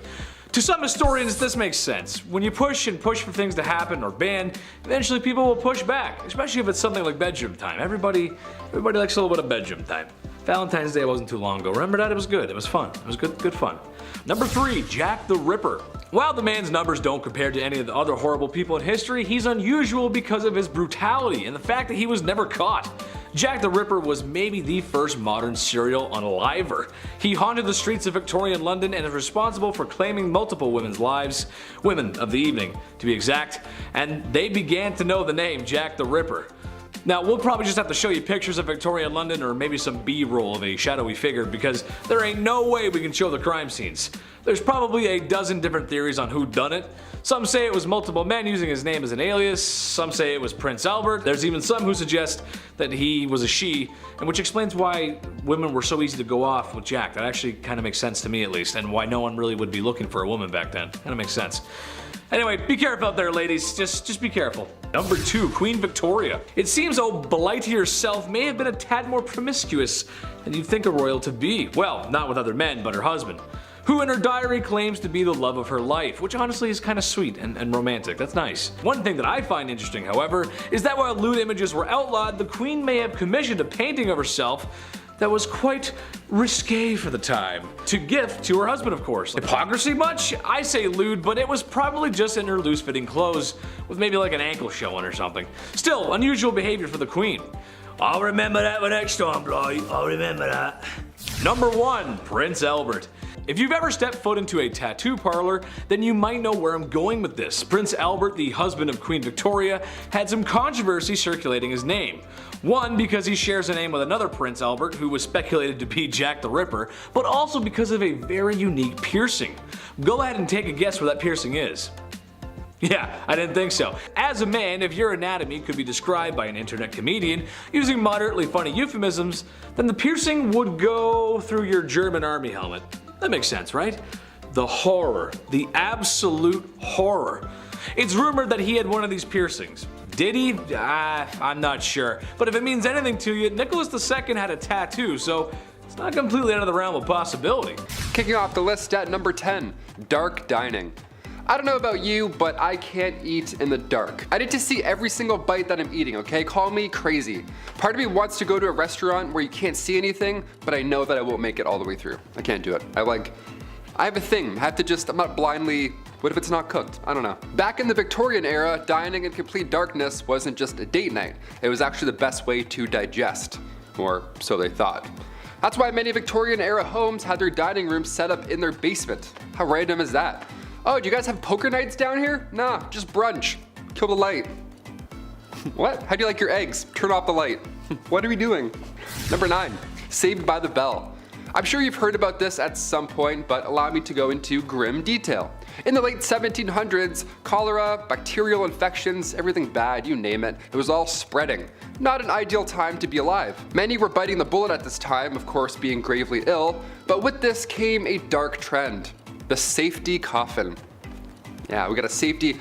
To some historians, this makes sense. When you push and push for things to happen or ban, eventually people will push back, especially if it's something like bedroom time. Everybody likes a little bit of bedroom time. Valentine's Day wasn't too long ago. Remember that? It was good. It was fun. It was good fun. Number 3, Jack the Ripper. While the man's numbers don't compare to any of the other horrible people in history, he's unusual because of his brutality and the fact that he was never caught. Jack the Ripper was maybe the first modern serial unaliver. He haunted the streets of Victorian London and is responsible for claiming multiple women's lives, women of the evening to be exact, and they began to know the name Jack the Ripper. Now, we'll probably just have to show you pictures of Victorian London or maybe some B-roll of a shadowy figure because there ain't no way we can show the crime scenes. There's probably a dozen different theories on who done it. Some say it was multiple men using his name as an alias, some say it was Prince Albert, there's even some who suggest that he was a she, and which explains why women were so easy to go off with Jack. That actually kind of makes sense to me at least, and why no one really would be looking for a woman back then. Kind of makes sense. Anyway, be careful out there, ladies. Just be careful. Number 2, Queen Victoria. It seems old Blighty herself may have been a tad more promiscuous than you'd think a royal to be. Well, not with other men, but her husband, who in her diary claims to be the love of her life, which honestly is kind of sweet and romantic. That's nice. One thing that I find interesting, however, is that while lewd images were outlawed, the Queen may have commissioned a painting of herself that was quite risque for the time, to gift to her husband, of course. Hypocrisy much? I say lewd, but it was probably just in her loose-fitting clothes with maybe like an ankle showing or something. Still, unusual behavior for the Queen. I'll remember that for next time, Blight. I'll remember that. Number 1, Prince Albert. If you've ever stepped foot into a tattoo parlor, then you might know where I'm going with this. Prince Albert, the husband of Queen Victoria, had some controversy circulating his name. One, because he shares a name with another Prince Albert who was speculated to be Jack the Ripper, but also because of a very unique piercing. Go ahead and take a guess where that piercing is. Yeah, I didn't think so. As a man, if your anatomy could be described by an internet comedian using moderately funny euphemisms, then the piercing would go through your German army helmet. That makes sense, right? The horror. The absolute horror. It's rumored that he had one of these piercings. Did he? I'm not sure. But if it means anything to you, Nicholas II had a tattoo, so it's not completely out of the realm of possibility. Kicking off the list at number 10, dark dining. I don't know about you, but I can't eat in the dark. I need to see every single bite that I'm eating, okay? Call me crazy. Part of me wants to go to a restaurant where you can't see anything, but I know that I won't make it all the way through. I can't do it. I have a thing. I have to just, I'm not blindly, what if it's not cooked? I don't know. Back in the Victorian era, dining in complete darkness wasn't just a date night. It was actually the best way to digest, or so they thought. That's why many Victorian era homes had their dining rooms set up in their basement. How random is that? Oh, do you guys have poker nights down here? Nah, just brunch. Kill the light. What? How do you like your eggs? Turn off the light. What are we doing? Number 9, Saved by the Bell. I'm sure you've heard about this at some point, but allow me to go into grim detail. In the late 1700s, cholera, bacterial infections, everything bad, you name it, it was all spreading. Not an ideal time to be alive. Many were biting the bullet at this time, of course being gravely ill, but with this came a dark trend. The safety coffin. Yeah, we had the safety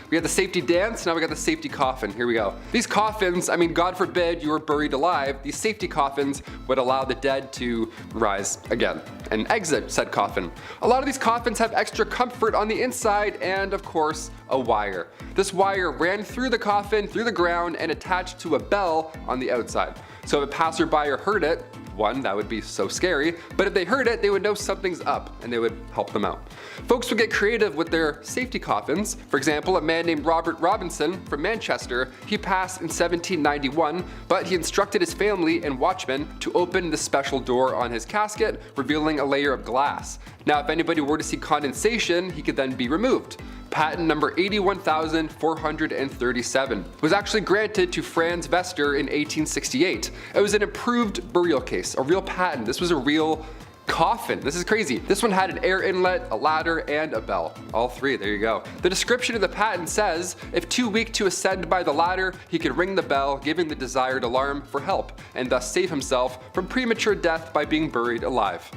dance, now we got the safety coffin. Here we go. These coffins, I mean, God forbid you were buried alive, these safety coffins would allow the dead to rise again and exit said coffin. A lot of these coffins have extra comfort on the inside and, of course, a wire. This wire ran through the coffin, through the ground, and attached to a bell on the outside. So if a passerby heard it, one, that would be so scary, but if they heard it, they would know something's up and they would help them out. Folks would get creative with their safety coffins. For example, a man named Robert Robinson from Manchester, he passed in 1791, but he instructed his family and watchmen to open the special door on his casket, revealing a layer of glass. Now, if anybody were to see condensation, he could then be removed. Patent number 81,437 was actually granted to Franz Vester in 1868. It was an improved burial case, a real patent. This was a real coffin. This is crazy. This one had an air inlet, a ladder, and a bell. All three, there you go. The description of the patent says, if too weak to ascend by the ladder, he could ring the bell, giving the desired alarm for help, and thus save himself from premature death by being buried alive.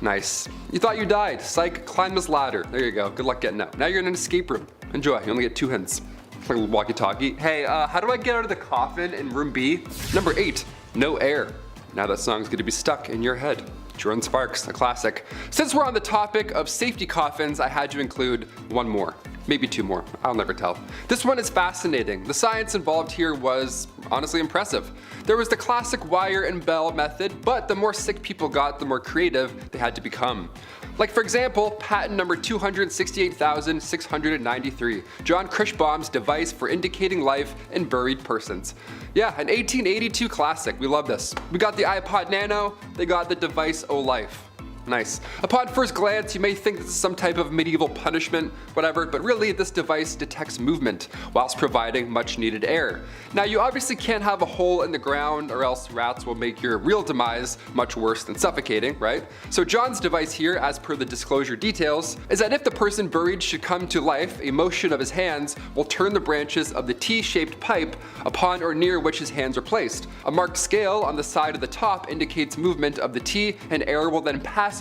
Nice. You thought you died. Psych, climb this ladder. There you go. Good luck getting out. Now you're in an escape room. Enjoy. You only get 2 hints. Like a walkie-talkie. Hey, how do I get out of the coffin in room B? Number 8, no air. Now that song's gonna be stuck in your head. Jordan Sparks, a classic. Since we're on the topic of safety coffins, I had to include one more. maybe 2 more, I'll never tell. This one is fascinating. The science involved here was honestly impressive. There was the classic wire and bell method, but the more sick people got, the more creative they had to become. Like for example, patent number 268,693, John Krischbaum's device for indicating life in buried persons. Yeah, an 1882 classic, we love this. We got the iPod Nano, they got the device O Life. Nice. Upon first glance, you may think this is some type of medieval punishment, whatever, but really this device detects movement whilst providing much needed air. Now you obviously can't have a hole in the ground or else rats will make your real demise much worse than suffocating, right? So John's device here, as per the disclosure details, is that if the person buried should come to life, a motion of his hands will turn the branches of the T-shaped pipe upon or near which his hands are placed. A marked scale on the side of the top indicates movement of the T, and air will then passively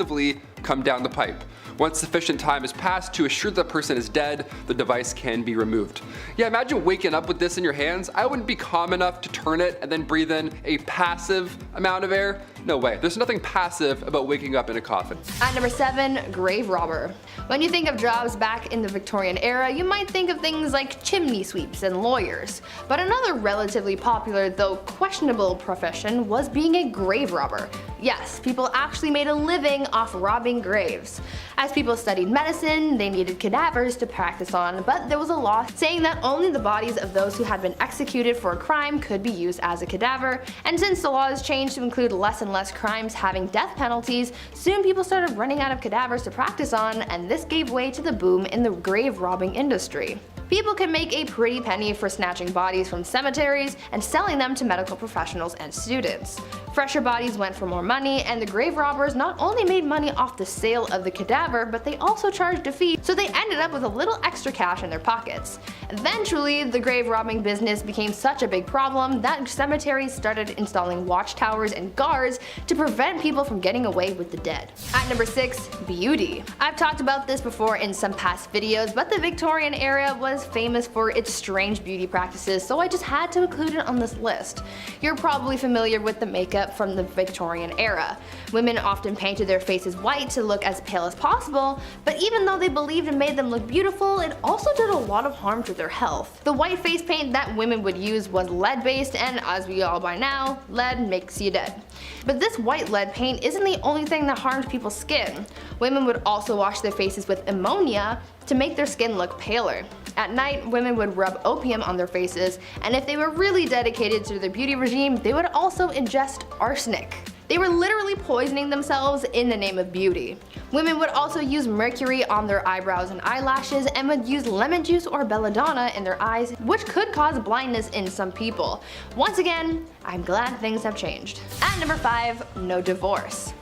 come down the pipe. Once sufficient time has passed to assure the person is dead, the device can be removed. Yeah, imagine waking up with this in your hands. I wouldn't be calm enough to turn it and then breathe in a passive amount of air. No way. There's nothing passive about waking up in a coffin. At number 7, grave robber. When you think of jobs back in the Victorian era, you might think of things like chimney sweeps and lawyers. But another relatively popular, though questionable profession was being a grave robber. Yes, people actually made a living off robbing graves. As people studied medicine, they needed cadavers to practice on, but there was a law saying that only the bodies of those who had been executed for a crime could be used as a cadaver, and since the laws changed to include less and less crimes having death penalties, soon people started running out of cadavers to practice on, and this gave way to the boom in the grave robbing industry. People could make a pretty penny for snatching bodies from cemeteries and selling them to medical professionals and students. Fresher bodies went for more money, and the grave robbers not only made money off the sale of the cadaver, but they also charged a fee, so they ended up with a little extra cash in their pockets. Eventually, the grave robbing business became such a big problem that cemeteries started installing watchtowers and guards to prevent people from getting away with the dead. At number 6, beauty. I've talked about this before in some past videos, but the Victorian era was famous for its strange beauty practices, so I just had to include it on this list. You're probably familiar with the makeup from the Victorian era. Women often painted their faces white to look as pale as possible, but even though they believed it made them look beautiful, it also did a lot of harm to their health. The white face paint that women would use was lead based, and as we all by now, lead makes you dead. But this white lead paint isn't the only thing that harmed people's skin. Women would also wash their faces with ammonia to make their skin look paler. At night, women would rub opium on their faces, and if they were really dedicated to their beauty regime, they would also ingest arsenic. They were literally poisoning themselves in the name of beauty. Women would also use mercury on their eyebrows and eyelashes, and would use lemon juice or belladonna in their eyes, which could cause blindness in some people. Once again, I'm glad things have changed. At number 5, no divorce.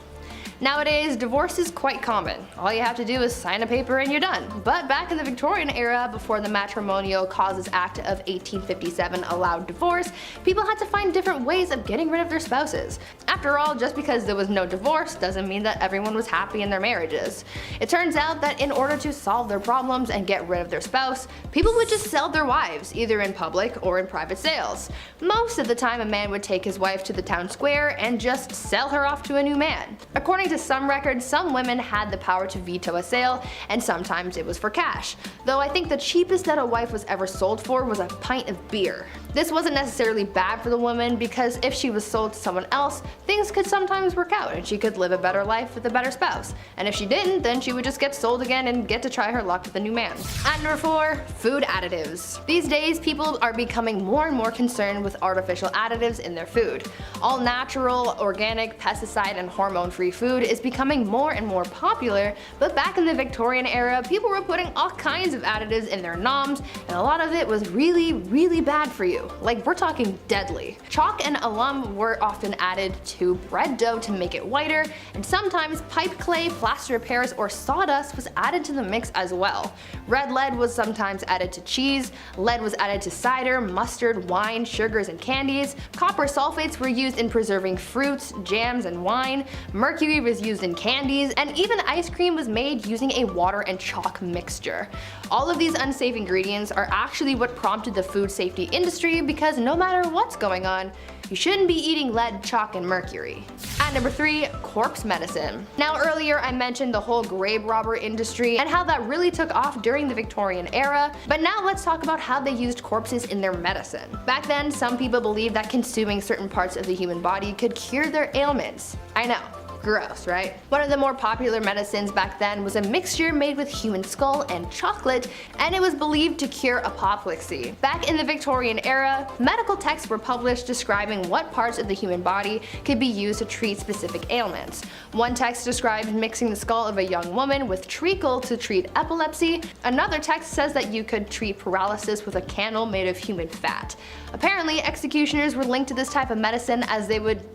Nowadays, divorce is quite common. All you have to do is sign a paper and you're done. But back in the Victorian era, before the Matrimonial Causes Act of 1857 allowed divorce, people had to find different ways of getting rid of their spouses. After all, just because there was no divorce doesn't mean that everyone was happy in their marriages. It turns out that in order to solve their problems and get rid of their spouse, people would just sell their wives, either in public or in private sales. Most of the time, a man would take his wife to the town square and just sell her off to a new man. According to some records, some women had the power to veto a sale, and sometimes it was for cash. Though I think the cheapest that a wife was ever sold for was a pint of beer. This wasn't necessarily bad for the woman, because if she was sold to someone else, things could sometimes work out and she could live a better life with a better spouse. And if she didn't, then she would just get sold again and get to try her luck with a new man. At number 4, food additives. These days, people are becoming more and more concerned with artificial additives in their food. All natural, organic, pesticide, and hormone-free food is becoming more and more popular, but back in the Victorian era, people were putting all kinds of additives in their noms, and a lot of it was really, really bad for you. Like, we're talking deadly. Chalk and alum were often added to bread dough to make it whiter, and sometimes pipe clay, plaster of Paris, or sawdust was added to the mix as well. Red lead was sometimes added to cheese, lead was added to cider, mustard, wine, sugars, and candies, copper sulfates were used in preserving fruits, jams, and wine, mercury was used in candies, and even ice cream was made using a water and chalk mixture. All of these unsafe ingredients are actually what prompted the food safety industry mercury because no matter what's going on, you shouldn't be eating lead, chalk, and mercury. At number 3, corpse medicine. Now earlier I mentioned the whole grave robber industry and how that really took off during the Victorian era, but now let's talk about how they used corpses in their medicine. Back then, some people believed that consuming certain parts of the human body could cure their ailments. I know. Gross, right? One of the more popular medicines back then was a mixture made with human skull and chocolate, and it was believed to cure apoplexy. Back in the Victorian era, medical texts were published describing what parts of the human body could be used to treat specific ailments. One text described mixing the skull of a young woman with treacle to treat epilepsy. Another text says that you could treat paralysis with a candle made of human fat. Apparently, executioners were linked to this type of medicine as they would,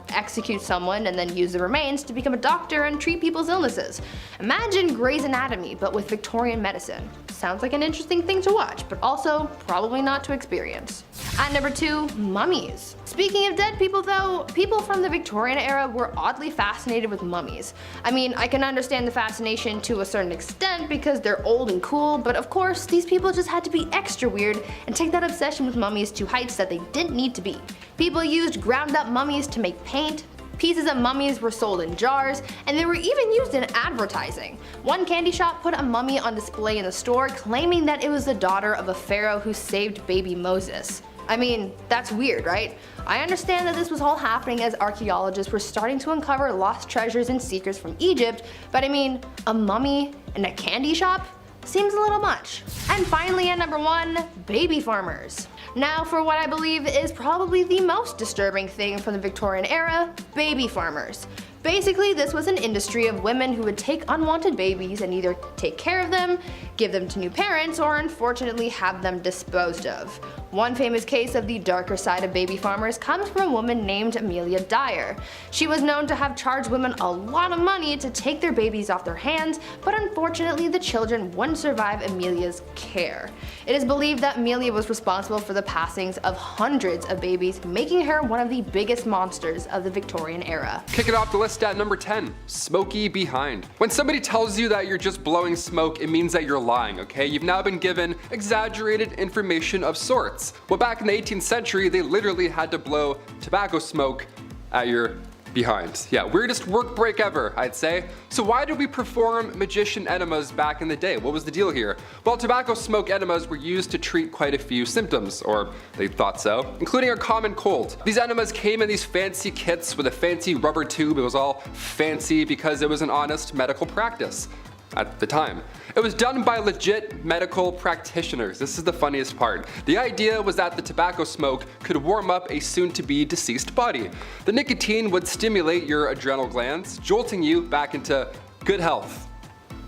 execute someone and then use the remains to become a doctor and treat people's illnesses. Imagine Grey's Anatomy, but with Victorian medicine. Sounds like an interesting thing to watch, but also probably not to experience. At number 2, mummies. Speaking of dead people though, people from the Victorian era were oddly fascinated with mummies. I mean, I can understand the fascination to a certain extent because they're old and cool, but of course, these people just had to be extra weird and take that obsession with mummies to heights that they didn't need to be. People used ground up mummies to make paint. Pieces of mummies were sold in jars, and they were even used in advertising. One candy shop put a mummy on display in the store, claiming that it was the daughter of a pharaoh who saved baby Moses. I mean, that's weird, right? I understand that this was all happening as archaeologists were starting to uncover lost treasures and secrets from Egypt, but I mean, a mummy in a candy shop? Seems a little much. And finally at number 1, baby farmers. Now for what I believe is probably the most disturbing thing from the Victorian era, baby farmers. Basically, this was an industry of women who would take unwanted babies and either take care of them, give them to new parents, or unfortunately have them disposed of. One famous case of the darker side of baby farmers comes from a woman named Amelia Dyer. She was known to have charged women a lot of money to take their babies off their hands, but unfortunately the children wouldn't survive Amelia's care. It is believed that Amelia was responsible for the passings of hundreds of babies, making her one of the biggest monsters of the Victorian era. Kicking off the list at number 10, Smokey Behind. When somebody tells you that you're just blowing smoke, it means that you're lying, okay? You've now been given exaggerated information of sorts. Well, back in the 18th century, they literally had to blow tobacco smoke at your behind. Yeah, weirdest work break ever, I'd say. So why did we perform magician enemas back in the day? What was the deal here? Well, tobacco smoke enemas were used to treat quite a few symptoms, or they thought so, including a common cold. These enemas came in these fancy kits with a fancy rubber tube. It was all fancy because it was an honest medical practice at the time. It was done by legit medical practitioners. This is the funniest part. The idea was that the tobacco smoke could warm up a soon-to-be deceased body. The nicotine would stimulate your adrenal glands, jolting you back into good health.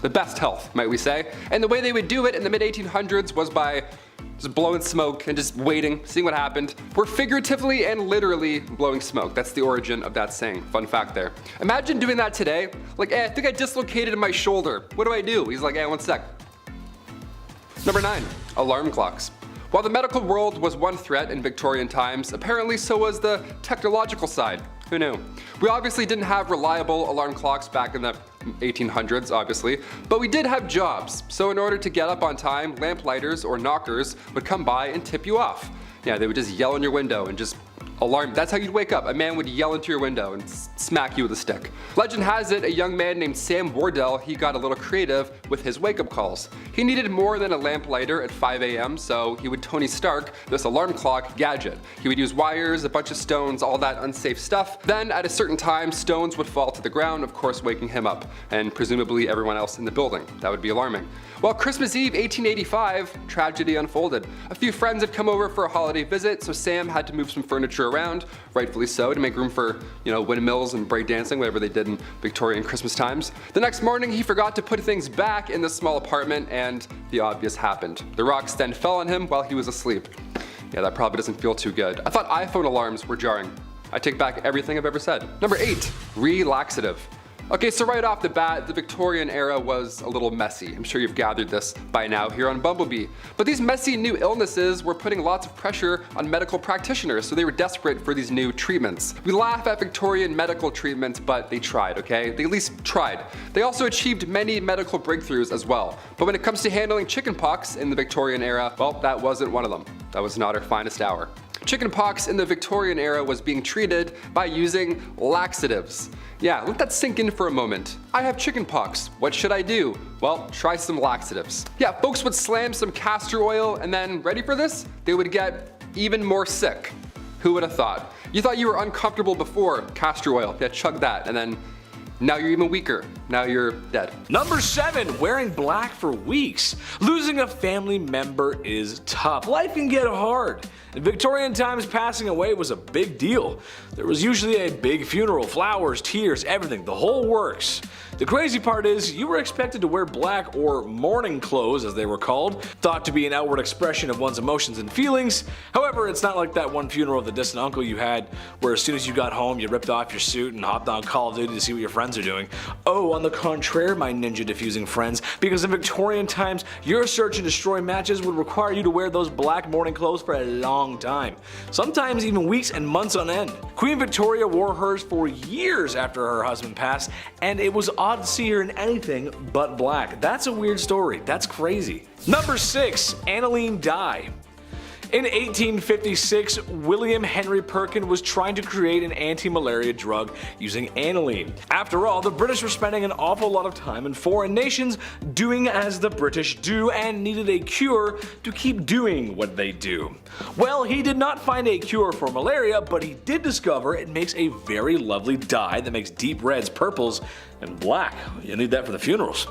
The best health, might we say. And the way they would do it in the mid-1800s was by just blowing smoke and just waiting, seeing what happened. We're figuratively and literally blowing smoke. That's the origin of that saying. Fun fact there. Imagine doing that today. Like, I think I dislocated my shoulder. What do I do? He's like, one sec. Number 9, alarm clocks. While the medical world was one threat in Victorian times, apparently so was the technological side. Who knew? We obviously didn't have reliable alarm clocks back in the 1800s, obviously, but we did have jobs. So in order to get up on time, lamplighters or knockers would come by and tip you off. Yeah, they would just yell in your window and just alarm. That's how you'd wake up. A man would yell into your window and smack you with a stick. Legend has it, a young man named Sam Wardell, he got a little creative with his wake-up calls. He needed more than a lamplighter at 5 a.m., so he would Tony Stark this alarm clock gadget. He would use wires, a bunch of stones, all that unsafe stuff. Then at a certain time, stones would fall to the ground, of course waking him up, and presumably everyone else in the building. That would be alarming. Well, Christmas Eve 1885, tragedy unfolded. A few friends had come over for a holiday visit, so Sam had to move some furniture around, rightfully so, to make room for, windmills and breakdancing, whatever they did in Victorian Christmas times. The next morning, he forgot to put things back in the small apartment, and the obvious happened. The rocks then fell on him while he was asleep. Yeah, that probably doesn't feel too good. I thought iPhone alarms were jarring. I take back everything I've ever said. Number 8, relaxative. Okay, so right off the bat, the Victorian era was a little messy. I'm sure you've gathered this by now here on Bumblebee. But these messy new illnesses were putting lots of pressure on medical practitioners, so they were desperate for these new treatments. We laugh at Victorian medical treatments, but they tried, okay? They at least tried. They also achieved many medical breakthroughs as well. But when it comes to handling chickenpox in the Victorian era, well, that wasn't one of them. that was not our finest hour. Chickenpox in the Victorian era was being treated by using laxatives. Yeah, let that sink in for a moment. I have chickenpox. What should I do? Well, try some laxatives. Yeah, folks would slam some castor oil and then, ready for this? They would get even more sick. Who would have thought? You thought you were uncomfortable before castor oil. Yeah, chug that, and then now you're even weaker. Now you're dead. Number 7, wearing black for weeks. Losing a family member is tough. Life can get hard. In Victorian times, passing away was a big deal. There was usually a big funeral, flowers, tears, everything, the whole works. The crazy part is, you were expected to wear black or mourning clothes, as they were called, thought to be an outward expression of one's emotions and feelings. However, it's not like that one funeral of the distant uncle you had, where as soon as you got home, you ripped off your suit and hopped on Call of Duty to see what your friends are doing. Oh, on the contrary, my ninja diffusing friends, because in Victorian times, your search and destroy matches would require you to wear those black mourning clothes for a long time. Sometimes even weeks and months on end. Queen Victoria wore hers for years after her husband passed, and it was odd to see her in anything but black. That's a weird story. That's crazy. Number 6, aniline dye. In 1856, William Henry Perkin was trying to create an anti-malaria drug using aniline. After all, the British were spending an awful lot of time in foreign nations doing as the British do and needed a cure to keep doing what they do. Well, he did not find a cure for malaria, but he did discover it makes a very lovely dye that makes deep reds, purples, and black. You need that for the funerals.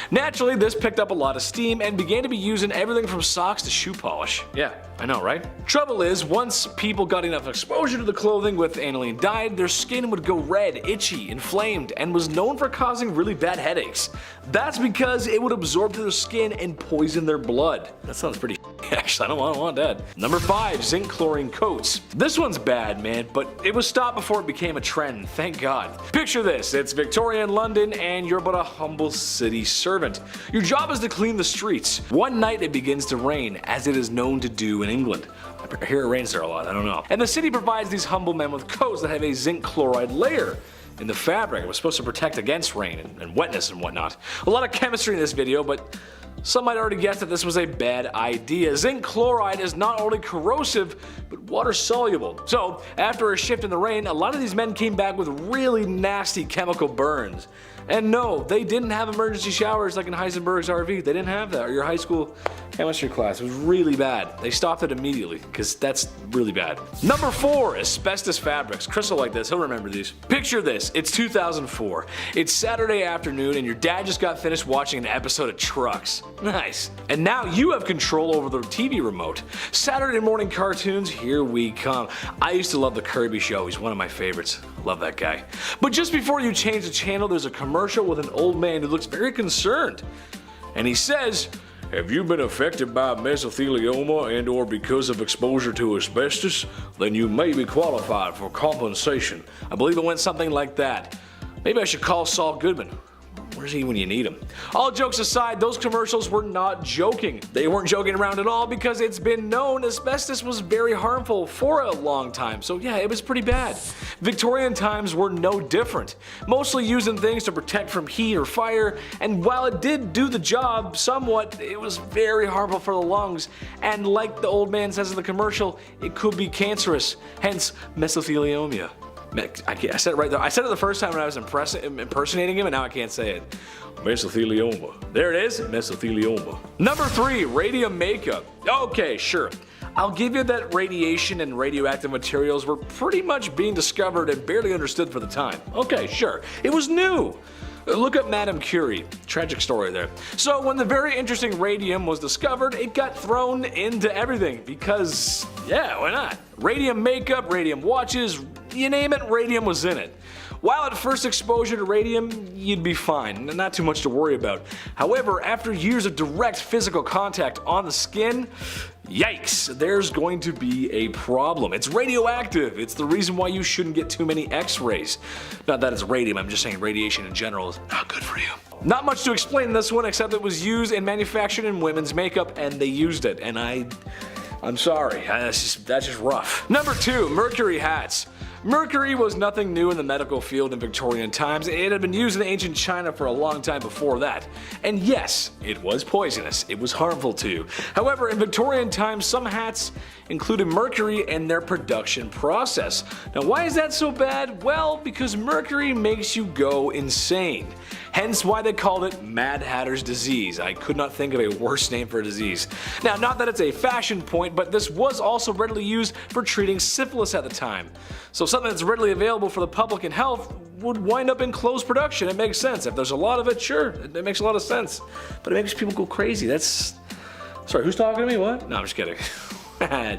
Naturally, this picked up a lot of steam and began to be used in everything from socks to shoe polish. Yeah, I know, right? Trouble is, once people got enough exposure to the clothing with aniline dye, their skin would go red, itchy, inflamed, and was known for causing really bad headaches. That's because it would absorb to their skin and poison their blood. That sounds pretty actually, I don't want that. Number 5, zinc chlorine coats. This one's bad, man, but it was stopped before it became a trend, thank God. Picture this, it's Victorian London and you're but a humble city servant. Your job is to clean the streets. One night it begins to rain, as it is known to do in England. I hear it rains there a lot, I don't know. And the city provides these humble men with coats that have a zinc chloride layer in the fabric. It was supposed to protect against rain and wetness and whatnot. A lot of chemistry in this video, but some might already guess that this was a bad idea. Zinc chloride is not only corrosive, but water soluble. So, after a shift in the rain, a lot of these men came back with really nasty chemical burns. And no, they didn't have emergency showers like in Heisenberg's RV. They didn't have that, or your high school chemistry class. It was really bad. They stopped it immediately, because that's really bad. Number 4, asbestos fabrics. Chris will like this, he'll remember these. Picture this, it's 2004. It's Saturday afternoon and your dad just got finished watching an episode of Trucks. Nice. And now you have control over the TV remote. Saturday morning cartoons, here we come. I used to love the Kirby Show, he's one of my favorites. Love that guy. But just before you change the channel, there's a commercial with an old man who looks very concerned. And he says, "Have you been affected by mesothelioma and or because of exposure to asbestos? Then you may be qualified for compensation." I believe it went something like that. Maybe I should call Saul Goodman. Where's he when you need him? All jokes aside, those commercials were not joking. They weren't joking around at all because it's been known asbestos was very harmful for a long time. So yeah, it was pretty bad. Victorian times were no different. Mostly using things to protect from heat or fire, and while it did do the job somewhat, it was very harmful for the lungs. And like the old man says in the commercial, it could be cancerous, hence mesothelioma. I said it right there. I said it the first time when I was impersonating him, and now I can't say it. Mesothelioma. There it is, mesothelioma. Number 3, radium makeup. Okay, sure. I'll give you that radiation and radioactive materials were pretty much being discovered and barely understood for the time. Okay, sure. It was new. Look up Madame Curie. Tragic story there. So when the very interesting radium was discovered, it got thrown into everything because, yeah, why not? Radium makeup, radium watches, you name it, radium was in it. While at first exposure to radium, you'd be fine, not too much to worry about. However, after years of direct physical contact on the skin, yikes, there's going to be a problem. It's radioactive. It's the reason why you shouldn't get too many x-rays. Not that it's radium, I'm just saying radiation in general is not good for you. Not much to explain in this one except it was used and manufactured in women's makeup and they used it, and I'm sorry, that's just rough. Number 2, Mercury Hats. Mercury was nothing new in the medical field in Victorian times. It had been used in ancient China for a long time before that. And yes, it was poisonous. It was harmful too. However, in Victorian times, some hats included mercury in their production process. Now, why is that so bad? Well, because mercury makes you go insane. Hence why they called it Mad Hatter's disease. I could not think of a worse name for a disease. Now, not that it's a fashion point, but this was also readily used for treating syphilis at the time. So something that's readily available for the public and health would wind up in closed production. It makes sense. If there's a lot of it, sure, it makes a lot of sense. But it makes people go crazy. Sorry, who's talking to me? What? No, I'm just kidding.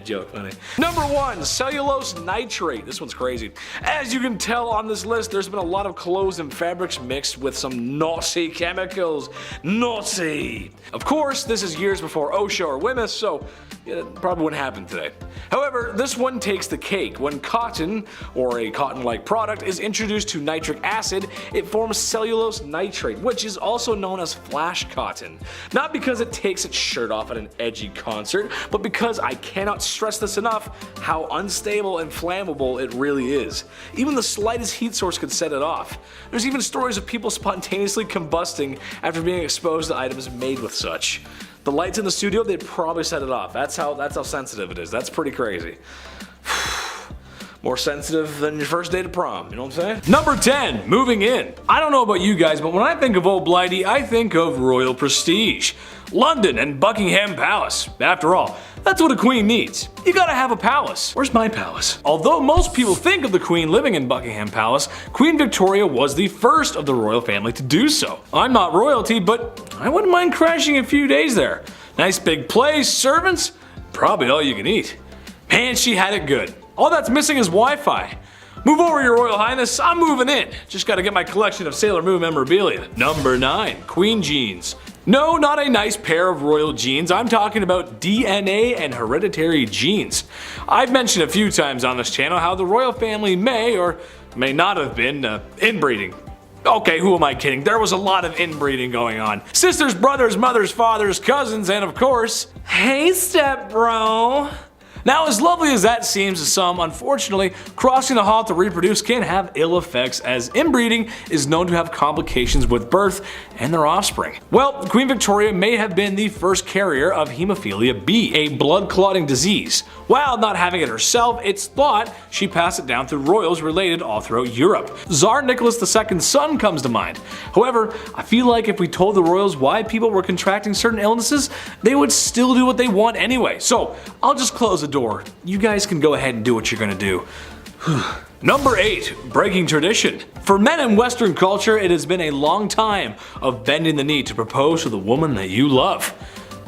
Joke, funny. Number 1, cellulose nitrate. This one's crazy. As you can tell on this list, there's been a lot of clothes and fabrics mixed with some naughty chemicals. Naughty! Of course, this is years before OSHA or WMS, so it probably wouldn't happen today. However, this one takes the cake. When cotton, or a cotton-like product, is introduced to nitric acid, it forms cellulose nitrate, which is also known as flash cotton. Not because it takes its shirt off at an edgy concert, but because I cannot stress this enough how unstable and flammable it really is. Even the slightest heat source could set it off. There's even stories of people spontaneously combusting after being exposed to items made with such. The lights in the studio, they'd probably set it off. That's how sensitive it is. That's pretty crazy. More sensitive than your first day to prom, you know what I'm saying? Number 10, moving in. I don't know about you guys, but when I think of Old Blighty, I think of royal prestige. London and Buckingham Palace. After all, that's what a queen needs. You gotta have a palace. Where's my palace? Although most people think of the queen living in Buckingham Palace, Queen Victoria was the first of the royal family to do so. I'm not royalty, but I wouldn't mind crashing a few days there. Nice big place, servants, probably all you can eat. Man, she had it good. All that's missing is Wi-Fi. Move over, Your Royal Highness, I'm moving in. Just gotta get my collection of Sailor Moon memorabilia. Number 9, Queen Jeans. No, not a nice pair of royal jeans. I'm talking about DNA and hereditary genes. I've mentioned a few times on this channel how the royal family may or may not have been inbreeding. Okay, who am I kidding? There was a lot of inbreeding going on. Sisters, brothers, mothers, fathers, cousins, and of course, hey step bro. Now, as lovely as that seems to some, unfortunately, crossing the hall to reproduce can have ill effects, as inbreeding is known to have complications with birth and their offspring. Well, Queen Victoria may have been the first carrier of hemophilia B, a blood clotting disease. While not having it herself, it's thought she passed it down through royals related all throughout Europe. Tsar Nicholas II's son comes to mind. However, I feel like if we told the royals why people were contracting certain illnesses, they would still do what they want anyway. So I'll just close the door. You guys can go ahead and do what you're gonna do. Number 8, breaking tradition. For men in Western culture, it has been a long time of bending the knee to propose to the woman that you love,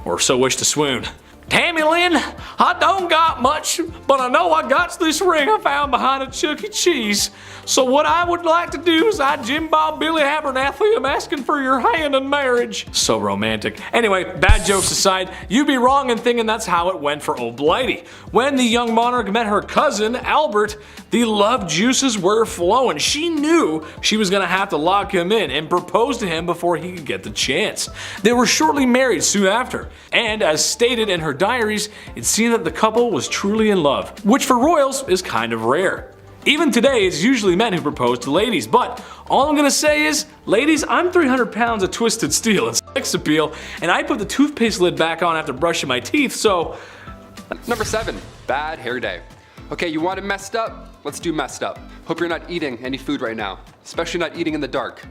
or so wish to swoon. Tammy Lynn, I don't got much, but I know I got this ring I found behind a Chuck E. Cheese. So what I would like to do is Jim Bob Billy Abernathy am asking for your hand in marriage. So romantic. Anyway, bad jokes aside, you'd be wrong in thinking that's how it went for Old Blighty. When the young monarch met her cousin, Albert, the love juices were flowing. She knew she was gonna have to lock him in and propose to him before he could get the chance. They were shortly married soon after, and as stated in her diaries, it seemed that the couple was truly in love, which for royals is kind of rare. Even today, it's usually men who propose to ladies, but all I'm gonna say is, ladies, I'm 300 pounds of twisted steel and sex appeal, and I put the toothpaste lid back on after brushing my teeth, so... Number 7, bad hair day. Okay, you want it messed up? Let's do messed up. Hope you're not eating any food right now, especially not eating in the dark.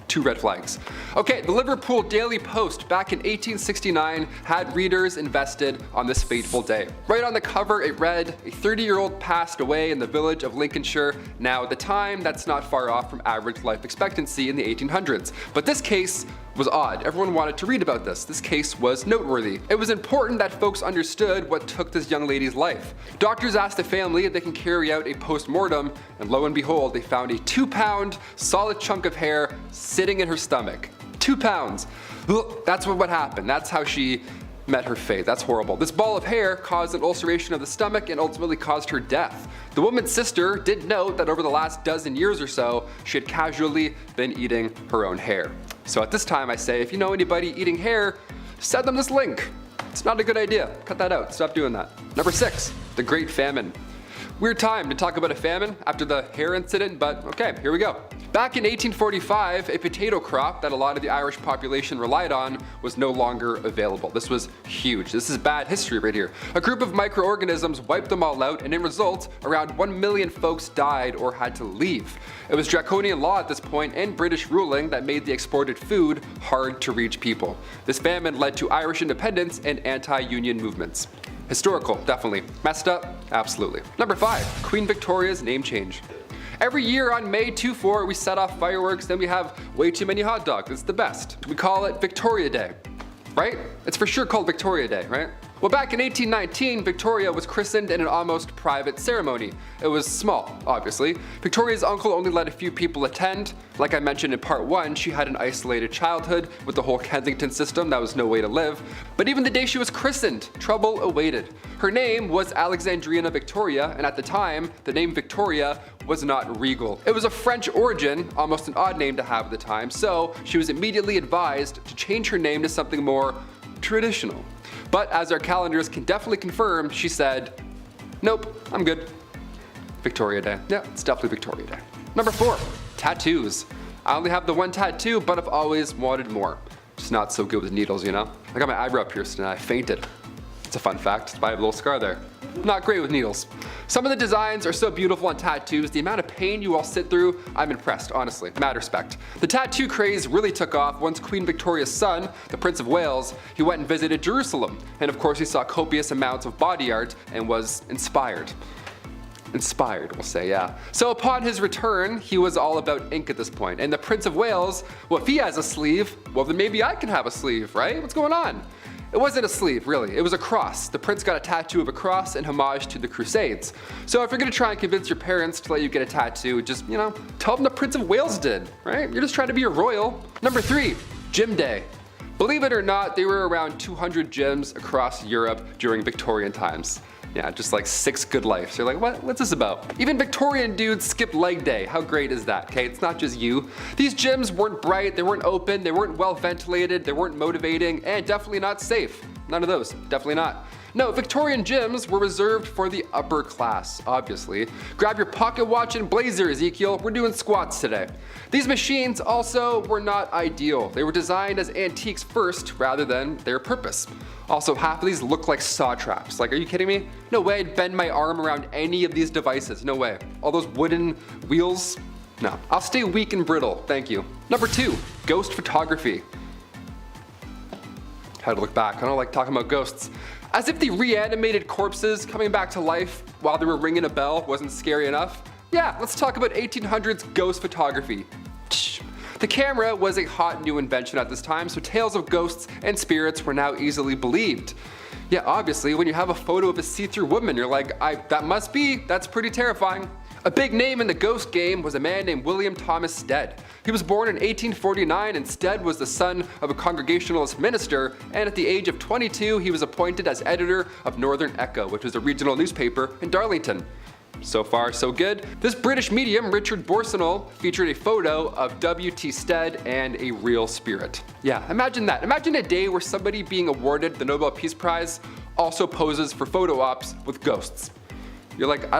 2 red flags. Okay, the Liverpool Daily Post back in 1869 had readers invested on this fateful day. Right on the cover it read, a 30-year-old passed away in the village of Lincolnshire. Now at the time, that's not far off from average life expectancy in the 1800s. But this case was odd. Everyone wanted to read about this. This case was noteworthy. It was important that folks understood what took this young lady's life. Doctors asked the family if they can carry out a post-mortem, and lo and behold, they found a 2-pound solid chunk of hair sitting in her stomach. 2 pounds. That's what happened. That's how she met her fate. That's horrible. This ball of hair caused an ulceration of the stomach and ultimately caused her death. The woman's sister did note that over the last dozen years or so, she had casually been eating her own hair. So at this time I say, if you know anybody eating hair, send them this link. It's not a good idea. Cut that out. Stop doing that. Number 6, the Great Famine. Weird time to talk about a famine after the hair incident, but okay, here we go. Back in 1845, a potato crop that a lot of the Irish population relied on was no longer available. This was huge. This is bad history right here. A group of microorganisms wiped them all out, and in result, around 1 million folks died or had to leave. It was draconian law at this point and British ruling that made the exported food hard to reach people. This famine led to Irish independence and anti-union movements. Historical, definitely. Messed up? Absolutely. Number 5, Queen Victoria's name change. Every year on May 24, we set off fireworks, then we have way too many hot dogs. It's the best. We call it Victoria Day, right? It's for sure called Victoria Day, right? Well, back in 1819, Victoria was christened in an almost private ceremony. It was small, obviously. Victoria's uncle only let a few people attend. Like I mentioned in part 1, she had an isolated childhood with the whole Kensington system. That was no way to live. But even the day she was christened, trouble awaited. Her name was Alexandrina Victoria, and at the time, the name Victoria was not regal. It was of French origin, almost an odd name to have at the time, so she was immediately advised to change her name to something more traditional. But as our calendars can definitely confirm, she said, nope, I'm good. Victoria Day. Yeah, it's definitely Victoria Day. Number 4, tattoos. I only have the one tattoo, but I've always wanted more. Just not so good with needles, you know? I got my eyebrow pierced and I fainted. It's a fun fact, I have a little scar there. Not great with needles. Some of the designs are so beautiful on tattoos, the amount of pain you all sit through, I'm impressed, honestly, mad respect. The tattoo craze really took off once Queen Victoria's son, the Prince of Wales, he went and visited Jerusalem. And of course he saw copious amounts of body art and was inspired. Inspired, we'll say, yeah. So upon his return, he was all about ink at this point. And the Prince of Wales, well, if he has a sleeve, well then maybe I can have a sleeve, right? What's going on? It wasn't a sleeve, really. It was a cross. The prince got a tattoo of a cross in homage to the Crusades. So if you're gonna try and convince your parents to let you get a tattoo, just, you know, tell them the Prince of Wales did, right? You're just trying to be a royal. Number 3, Gym Day. Believe it or not, there were around 200 gyms across Europe during Victorian times. Yeah, just like 6 good lives. You're like, what's this about? Even Victorian dudes skip leg day. How great is that, okay? It's not just you. These gyms weren't bright, they weren't open, they weren't well ventilated, they weren't motivating, and definitely not safe. None of those, definitely not. No, Victorian gyms were reserved for the upper class, obviously. Grab your pocket watch and blazer, Ezekiel. We're doing squats today. These machines also were not ideal. They were designed as antiques first rather than their purpose. Also, half of these look like saw traps. Like, are you kidding me? No way I'd bend my arm around any of these devices. No way. All those wooden wheels? No. I'll stay weak and brittle, thank you. Number 2, ghost photography. Had to look back. I don't like talking about ghosts. As if the reanimated corpses coming back to life while they were ringing a bell wasn't scary enough. Yeah, let's talk about 1800s ghost photography. The camera was a hot new invention at this time, so tales of ghosts and spirits were now easily believed. Yeah, obviously, when you have a photo of a see-through woman, you're like, that's pretty terrifying. A big name in the ghost game was a man named William Thomas Stead. He was born in 1849, and Stead was the son of a Congregationalist minister, and at the age of 22 he was appointed as editor of Northern Echo, which was a regional newspaper in Darlington. So far, so good. This British medium, Richard Borsonol, featured a photo of W.T. Stead and a real spirit. Yeah, imagine that. Imagine a day where somebody being awarded the Nobel Peace Prize also poses for photo ops with ghosts. You're like,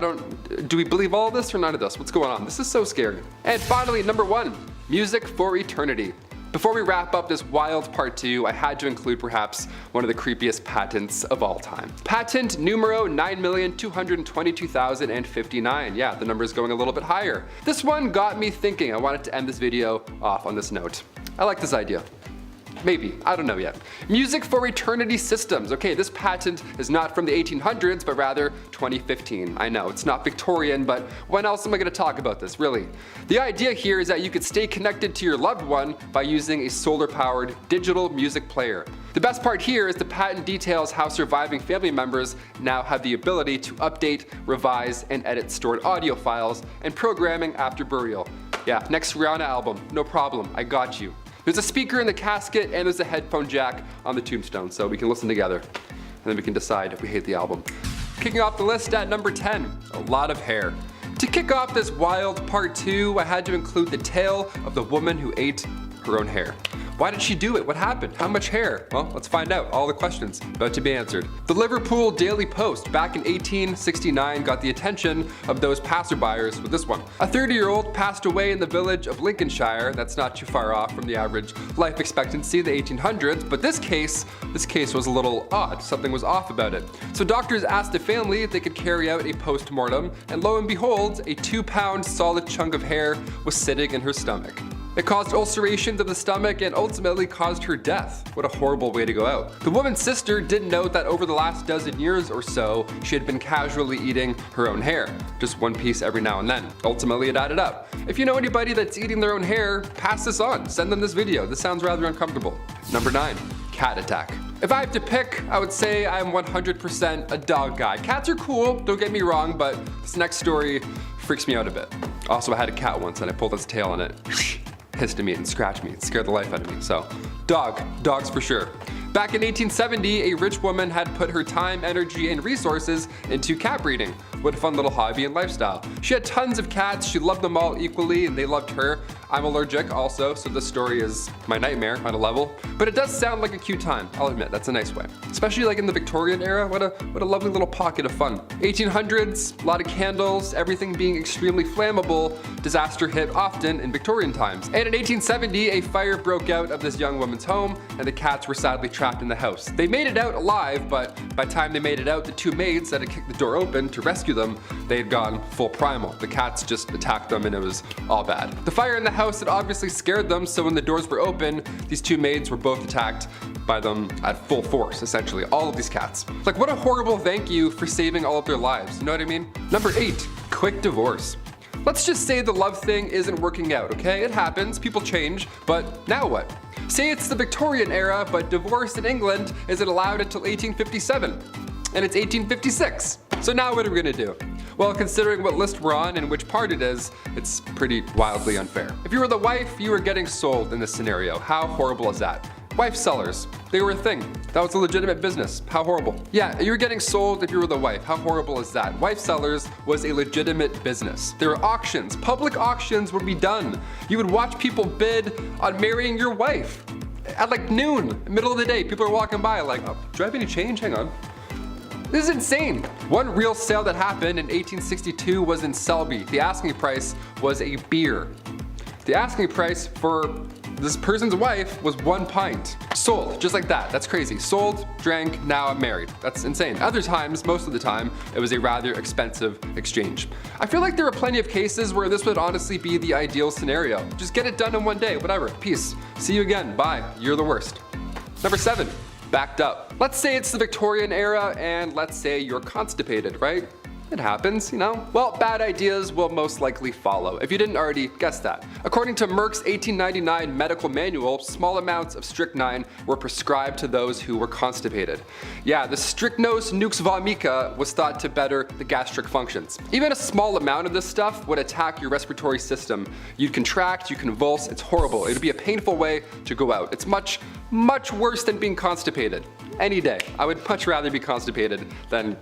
do we believe all of this or none of this? What's going on? This is so scary. And finally, number 1, music for eternity. Before we wrap up this wild part 2, I had to include perhaps one of the creepiest patents of all time. Patent numero 9,222,059. Yeah, the number is going a little bit higher. This one got me thinking. I wanted to end this video off on this note. I like this idea. Maybe, I don't know yet. Music for eternity systems. Okay, this patent is not from the 1800s, but rather 2015. I know, it's not Victorian, but when else am I gonna talk about this, really? The idea here is that you could stay connected to your loved one by using a solar-powered digital music player. The best part here is the patent details how surviving family members now have the ability to update, revise, and edit stored audio files and programming after burial. Yeah, next Rihanna album, no problem, I got you. There's a speaker in the casket and there's a headphone jack on the tombstone, so we can listen together. And then we can decide if we hate the album. Kicking off the list at number 10, a lot of hair. To kick off this wild part 2, I had to include the tale of the woman who ate her own hair. Why did she do it? What happened? How much hair? Well, let's find out. All the questions about to be answered. The Liverpool Daily Post back in 1869 got the attention of those passerbyers with this one. A 30-year-old passed away in the village of Lincolnshire. That's not too far off from the average life expectancy in the 1800s, but this case was a little odd. Something was off about it. So doctors asked the family if they could carry out a post-mortem, and lo and behold, a 2-pound solid chunk of hair was sitting in her stomach. It caused ulcerations of the stomach and ultimately caused her death. What a horrible way to go out. The woman's sister did note that over the last dozen years or so, she had been casually eating her own hair, just one piece every now and then. Ultimately, it added up. If you know anybody that's eating their own hair, pass this on. Send them this video. This sounds rather uncomfortable. Number 9, cat attack. If I have to pick, I would say I'm 100% a dog guy. Cats are cool, don't get me wrong, but this next story freaks me out a bit. Also, I had a cat once and I pulled its tail and it hissed at me and scratched me. It scared the life out of me. So, dogs for sure. Back in 1870, a rich woman had put her time, energy, and resources into cat breeding. What a fun little hobby and lifestyle. She had tons of cats, she loved them all equally, and they loved her. I'm allergic also, so this story is my nightmare on a level. But it does sound like a cute time, I'll admit, that's a nice way. Especially like in the Victorian era, what a lovely little pocket of fun. 1800s, a lot of candles, everything being extremely flammable, disaster hit often in Victorian times. And in 1870, a fire broke out of this young woman's home, and the cats were sadly trapped in the house. They made it out alive, but by the time they made it out, the 2 maids that had kicked the door open to rescue them, they had gone full primal. The cats just attacked them and it was all bad. The fire in the house had obviously scared them, so when the doors were open, these 2 maids were both attacked by them at full force, essentially. All of these cats. Like, what a horrible thank you for saving all of their lives, you know what I mean? Number 8, quick divorce. Let's just say the love thing isn't working out, okay? It happens, people change, but now what? Say it's the Victorian era, but divorce in England isn't allowed until 1857, and it's 1856. So now what are we gonna do? Well, considering what list we're on and which part it is, it's pretty wildly unfair. If you were the wife, you were getting sold in this scenario. How horrible is that? Wife sellers, they were a thing. That was a legitimate business. How horrible. Yeah, you were getting sold if you were the wife. How horrible is that? Wife sellers was a legitimate business. There were auctions. Public auctions would be done. You would watch people bid on marrying your wife. At like noon, middle of the day, people are walking by like, oh, do I have any change? Hang on. This is insane. One real sale that happened in 1862 was in Selby. The asking price was a beer. The asking price for this person's wife was 1 pint. Sold, just like that. That's crazy. Sold, drank, now I'm married. That's insane. Other times, most of the time, it was a rather expensive exchange. I feel like there are plenty of cases where this would honestly be the ideal scenario. Just get it done in one day, whatever. Peace. See you again. Bye. You're the worst. Number 7, backed up. Let's say it's the Victorian era and let's say you're constipated, right? It happens, you know? Well, bad ideas will most likely follow, if you didn't already guess that. According to Merck's 1899 medical manual, small amounts of strychnine were prescribed to those who were constipated. Yeah, the strychnos nux vomica was thought to better the gastric functions. Even a small amount of this stuff would attack your respiratory system. You'd contract, you convulse, it's horrible. It'd be a painful way to go out. It's much worse than being constipated. Any day. I would much rather be constipated than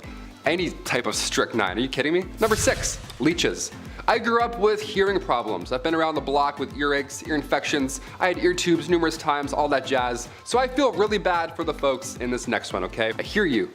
any type of strychnine. Are you kidding me? Number 6, leeches. I grew up with hearing problems. I've been around the block with earaches, ear infections. I had ear tubes numerous times, all that jazz. So I feel really bad for the folks in this next one, okay? I hear you.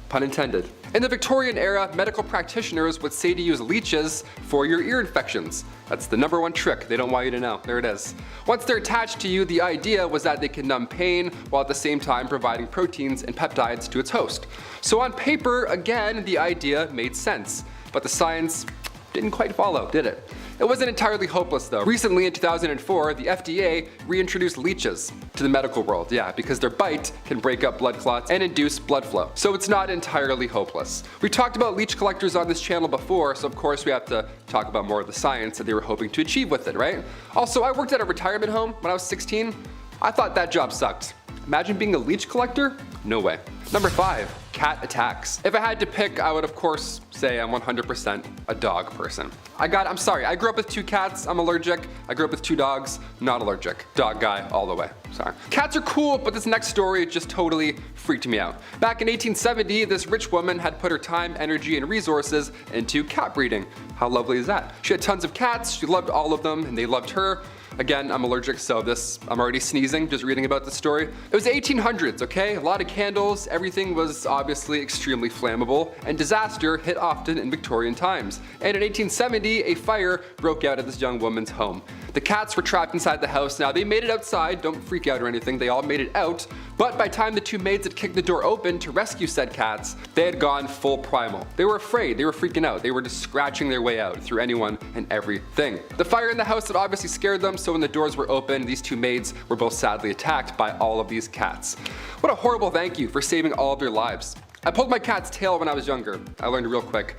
Pun intended. In the Victorian era, medical practitioners would say to use leeches for your ear infections. That's the number 1 trick they don't want you to know. There it is. Once they're attached to you, the idea was that they can numb pain while at the same time providing proteins and peptides to its host. So on paper, again, the idea made sense, but the science didn't quite follow, did it? It wasn't entirely hopeless though. Recently in 2004, the FDA reintroduced leeches to the medical world, yeah, because their bite can break up blood clots and induce blood flow. So it's not entirely hopeless. We talked about leech collectors on this channel before, so of course we have to talk about more of the science that they were hoping to achieve with it, right? Also, I worked at a retirement home when I was 16. I thought that job sucked. Imagine being a leech collector? No way. Number 5, cat attacks. If I had to pick, I would of course say I'm 100% a dog person. I'm sorry, I grew up with 2 cats, I'm allergic. I grew up with 2 dogs, not allergic. Dog guy all the way, sorry. Cats are cool, but this next story just totally freaked me out. Back in 1870, this rich woman had put her time, energy, and resources into cat breeding. How lovely is that? She had tons of cats, she loved all of them, and they loved her. Again, I'm allergic, so I'm already sneezing just reading about this story. It was the 1800s, okay? A lot of candles, everything was obviously extremely flammable, and disaster hit often in Victorian times. And in 1870, a fire broke out at this young woman's home. The cats were trapped inside the house. Now, they made it outside, don't freak out or anything, they all made it out, but by the time the two maids had kicked the door open to rescue said cats, they had gone full primal. They were afraid, they were freaking out, they were just scratching their way out through anyone and everything. The fire in the house had obviously scared them, so when the doors were open, these two maids were both sadly attacked by all of these cats. What a horrible thank you for saving all of their lives. I pulled my cat's tail when I was younger. I learned real quick,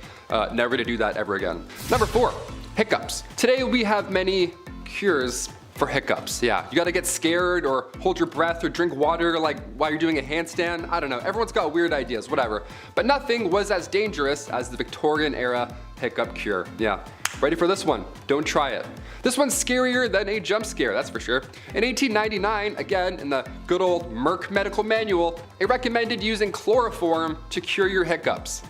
never to do that ever again. Number 4, hiccups. Today we have many cures for hiccups. Yeah, you gotta get scared or hold your breath or drink water like while you're doing a handstand. I don't know, everyone's got weird ideas, whatever. But nothing was as dangerous as the Victorian era hiccup cure. Yeah, ready for this one? Don't try it. This one's scarier than a jump scare, that's for sure. In 1899, again in the good old Merck medical manual, it recommended using chloroform to cure your hiccups.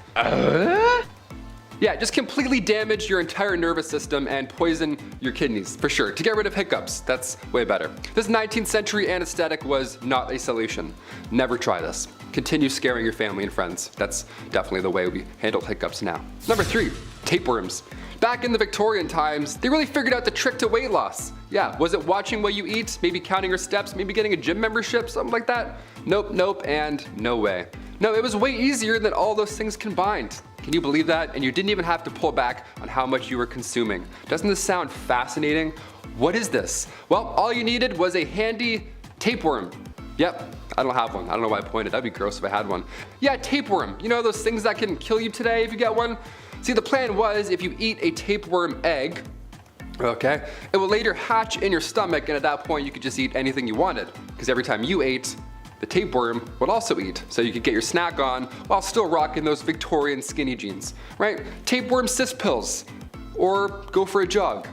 Yeah, just completely damage your entire nervous system and poison your kidneys, for sure. To get rid of hiccups, that's way better. This 19th century anesthetic was not a solution. Never try this. Continue scaring your family and friends. That's definitely the way we handle hiccups now. Number 3, tapeworms. Back in the Victorian times, they really figured out the trick to weight loss. Yeah, was it watching what you eat, maybe counting your steps, maybe getting a gym membership, something like that? Nope, nope, and no way. No, it was way easier than all those things combined. Can you believe that? And you didn't even have to pull back on how much you were consuming. Doesn't this sound fascinating? What is this? Well, all you needed was a handy tapeworm. Yep, I don't have one. I don't know why I pointed. That'd be gross if I had one. Yeah, tapeworm. You know those things that can kill you today if you get one? See, the plan was if you eat a tapeworm egg, okay, it will later hatch in your stomach, and at that point you could just eat anything you wanted. Because every time you ate, the tapeworm would also eat, so you could get your snack on while still rocking those Victorian skinny jeans, right? Tapeworm cyst pills, or go for a jog.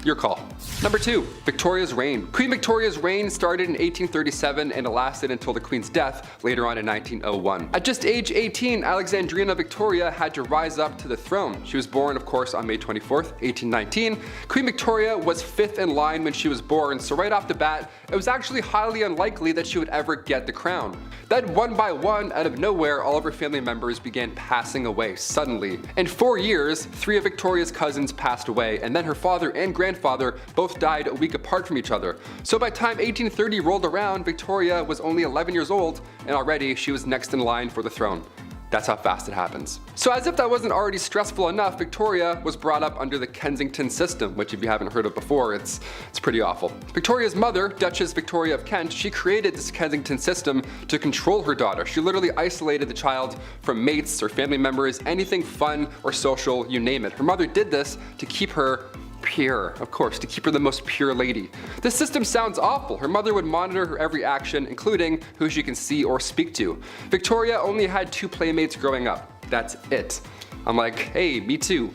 Your call. Number 2, Victoria's reign. Queen Victoria's reign started in 1837 and it lasted until the Queen's death later on in 1901. At just age 18, Alexandrina Victoria had to rise up to the throne. She was born, of course, on May 24th, 1819. Queen Victoria was 5th in line when she was born, so right off the bat, it was actually highly unlikely that she would ever get the crown. Then one by one, out of nowhere, all of her family members began passing away suddenly. In 4 years, 3 of Victoria's cousins passed away, and then her father and grandfather both died a week apart from each other. So by the time 1830 rolled around, Victoria was only 11 years old, and already she was next in line for the throne. That's how fast it happens. So as if that wasn't already stressful enough, Victoria was brought up under the Kensington system, which if you haven't heard of before, it's pretty awful. Victoria's mother, Duchess Victoria of Kent, she created this Kensington system to control her daughter. She literally isolated the child from mates or family members, anything fun or social, you name it. Her mother did this to keep her pure, of course, to keep her the most pure lady. This system sounds awful. Her mother would monitor her every action, including who she can see or speak to. Victoria only had 2 playmates growing up. That's it. I'm like, hey, me too.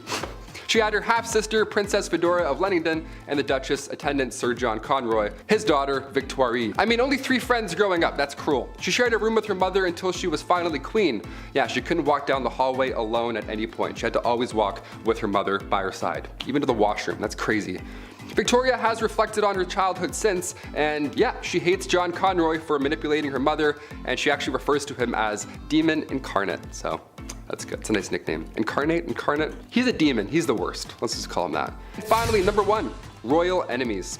She had her half-sister, Princess Fedora of Leamington, and the Duchess attendant Sir John Conroy, his daughter, Victoire. I mean, only 3 friends growing up, that's cruel. She shared a room with her mother until she was finally queen. Yeah, she couldn't walk down the hallway alone at any point. She had to always walk with her mother by her side, even to the washroom. That's crazy. Victoria has reflected on her childhood since, and yeah, she hates John Conroy for manipulating her mother, and she actually refers to him as Demon Incarnate, so that's good. It's a nice nickname. Incarnate? He's a demon. He's the worst. Let's just call him that. And finally, number 1, royal enemies.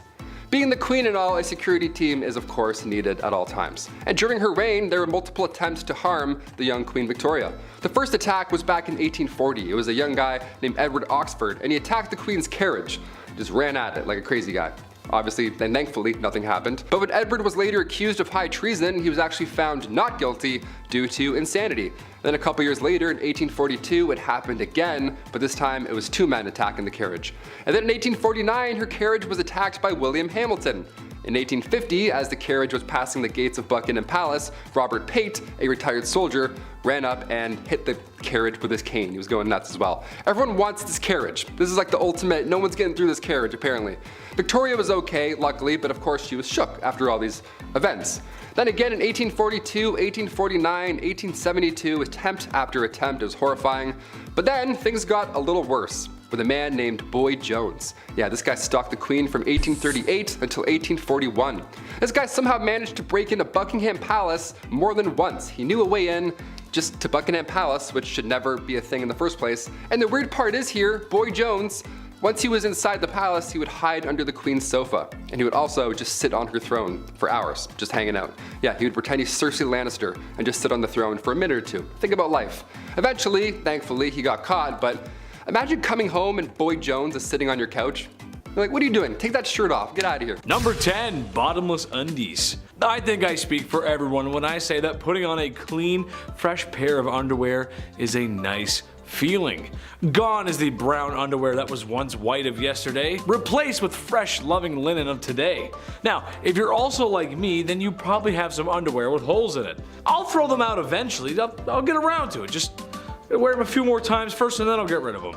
Being the queen and all, a security team is of course needed at all times. And during her reign, there were multiple attempts to harm the young Queen Victoria. The first attack was back in 1840. It was a young guy named Edward Oxford, and he attacked the Queen's carriage. Just ran at it like a crazy guy. Obviously, and thankfully, nothing happened. But when Edward was later accused of high treason, he was actually found not guilty due to insanity. Then a couple years later, in 1842, it happened again, but this time it was 2 men attacking the carriage. And then in 1849, her carriage was attacked by William Hamilton. In 1850, as the carriage was passing the gates of Buckingham Palace, Robert Pate, a retired soldier, ran up and hit the carriage with his cane. He was going nuts as well. Everyone wants this carriage. This is like the ultimate, no one's getting through this carriage apparently. Victoria was okay, luckily, but of course she was shook after all these events. Then again in 1842, 1849, 1872, attempt after attempt, it was horrifying. But then things got a little worse. with a man named Boy Jones. Yeah, this guy stalked the Queen from 1838 until 1841. This guy somehow managed to break into Buckingham Palace more than once. He knew a way in just to Buckingham Palace, which should never be a thing in the first place. And the weird part is here, Boy Jones, once he was inside the palace, he would hide under the Queen's sofa. And he would also just sit on her throne for hours, just hanging out. Yeah, he would pretend he's Cersei Lannister and just sit on the throne for a minute or two. Think about life. Eventually, thankfully, he got caught, but imagine coming home and Boy Jones is sitting on your couch. You're like, what are you doing? Take that shirt off, get out of here. Number 10, bottomless undies. I think I speak for everyone when I say that putting on a clean, fresh pair of underwear is a nice feeling. Gone is the brown underwear that was once white of yesterday, replaced with fresh, loving linen of today. Now, if you're also like me, then you probably have some underwear with holes in it. I'll throw them out eventually. I'll get around to it. Just wear them a few more times first and then I'll get rid of them.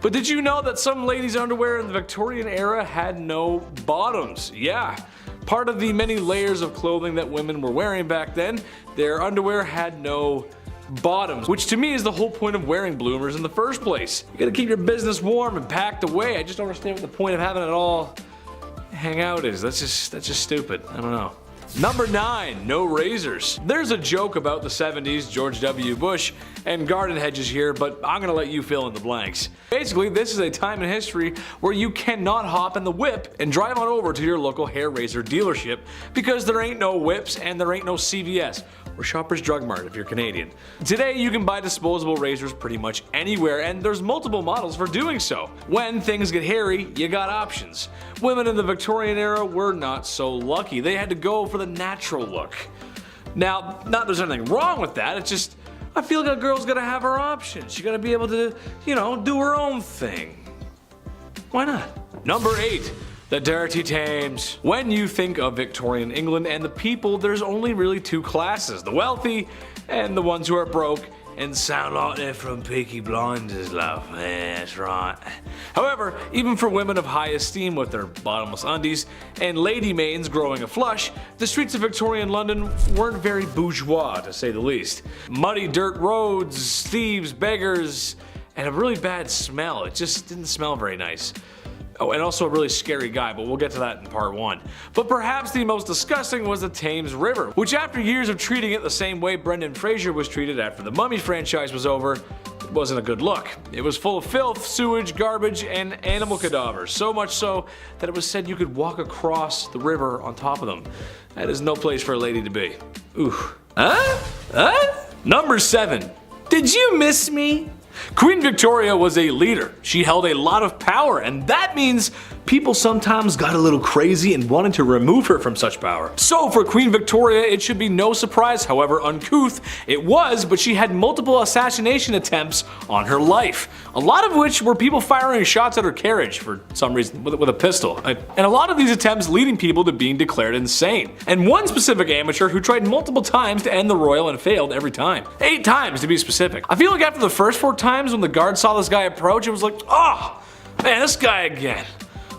But did you know that some ladies' underwear in the Victorian era had no bottoms? Yeah. Part of the many layers of clothing that women were wearing back then, their underwear had no bottoms, which to me is the whole point of wearing bloomers in the first place. You gotta keep your business warm and packed away. I just don't understand what the point of having it all hang out is. That's just stupid. I don't know. Number 9, no razors. There's a joke about the 70s, George W. Bush, and garden hedges here, but I'm gonna let you fill in the blanks. Basically, this is a time in history where you cannot hop in the whip and drive on over to your local hair razor dealership because there ain't no whips and there ain't no CVS, or Shoppers Drug Mart if you're Canadian. Today, you can buy disposable razors pretty much anywhere, and there's multiple models for doing so. When things get hairy, you got options. Women in the Victorian era were not so lucky. They had to go for the natural look. Now, not that there's anything wrong with that, it's just, I feel like a girl's gotta have her options. She gotta be able to, do her own thing. Why not? Number 8. The dirty Thames. When you think of Victorian England and the people, there's only really two classes, the wealthy and the ones who are broke and sound like they're from Peaky Blinders, love. Yeah, that's right. However, even for women of high esteem with their bottomless undies and lady maidens growing a flush, the streets of Victorian London weren't very bourgeois, to say the least. Muddy dirt roads, thieves, beggars, and a really bad smell. It just didn't smell very nice. Oh, and also a really scary guy, but we'll get to that in part 1. But perhaps the most disgusting was the Thames River, which after years of treating it the same way Brendan Fraser was treated after the Mummies franchise was over, it wasn't a good look. It was full of filth, sewage, garbage, and animal cadavers, so much so that it was said you could walk across the river on top of them. That is no place for a lady to be. Ooh. Number 7. Did you miss me? Queen Victoria was a leader. She held a lot of power, and that means people sometimes got a little crazy and wanted to remove her from such power. So for Queen Victoria, it should be no surprise, however uncouth it was, but she had multiple assassination attempts on her life. A lot of which were people firing shots at her carriage for some reason with a pistol. And a lot of these attempts leading people to being declared insane. And one specific amateur who tried multiple times to end the royal and failed every time. 8 times to be specific. I feel like after the first 4 times when the guard saw this guy approach, it was like, oh, man, this guy again.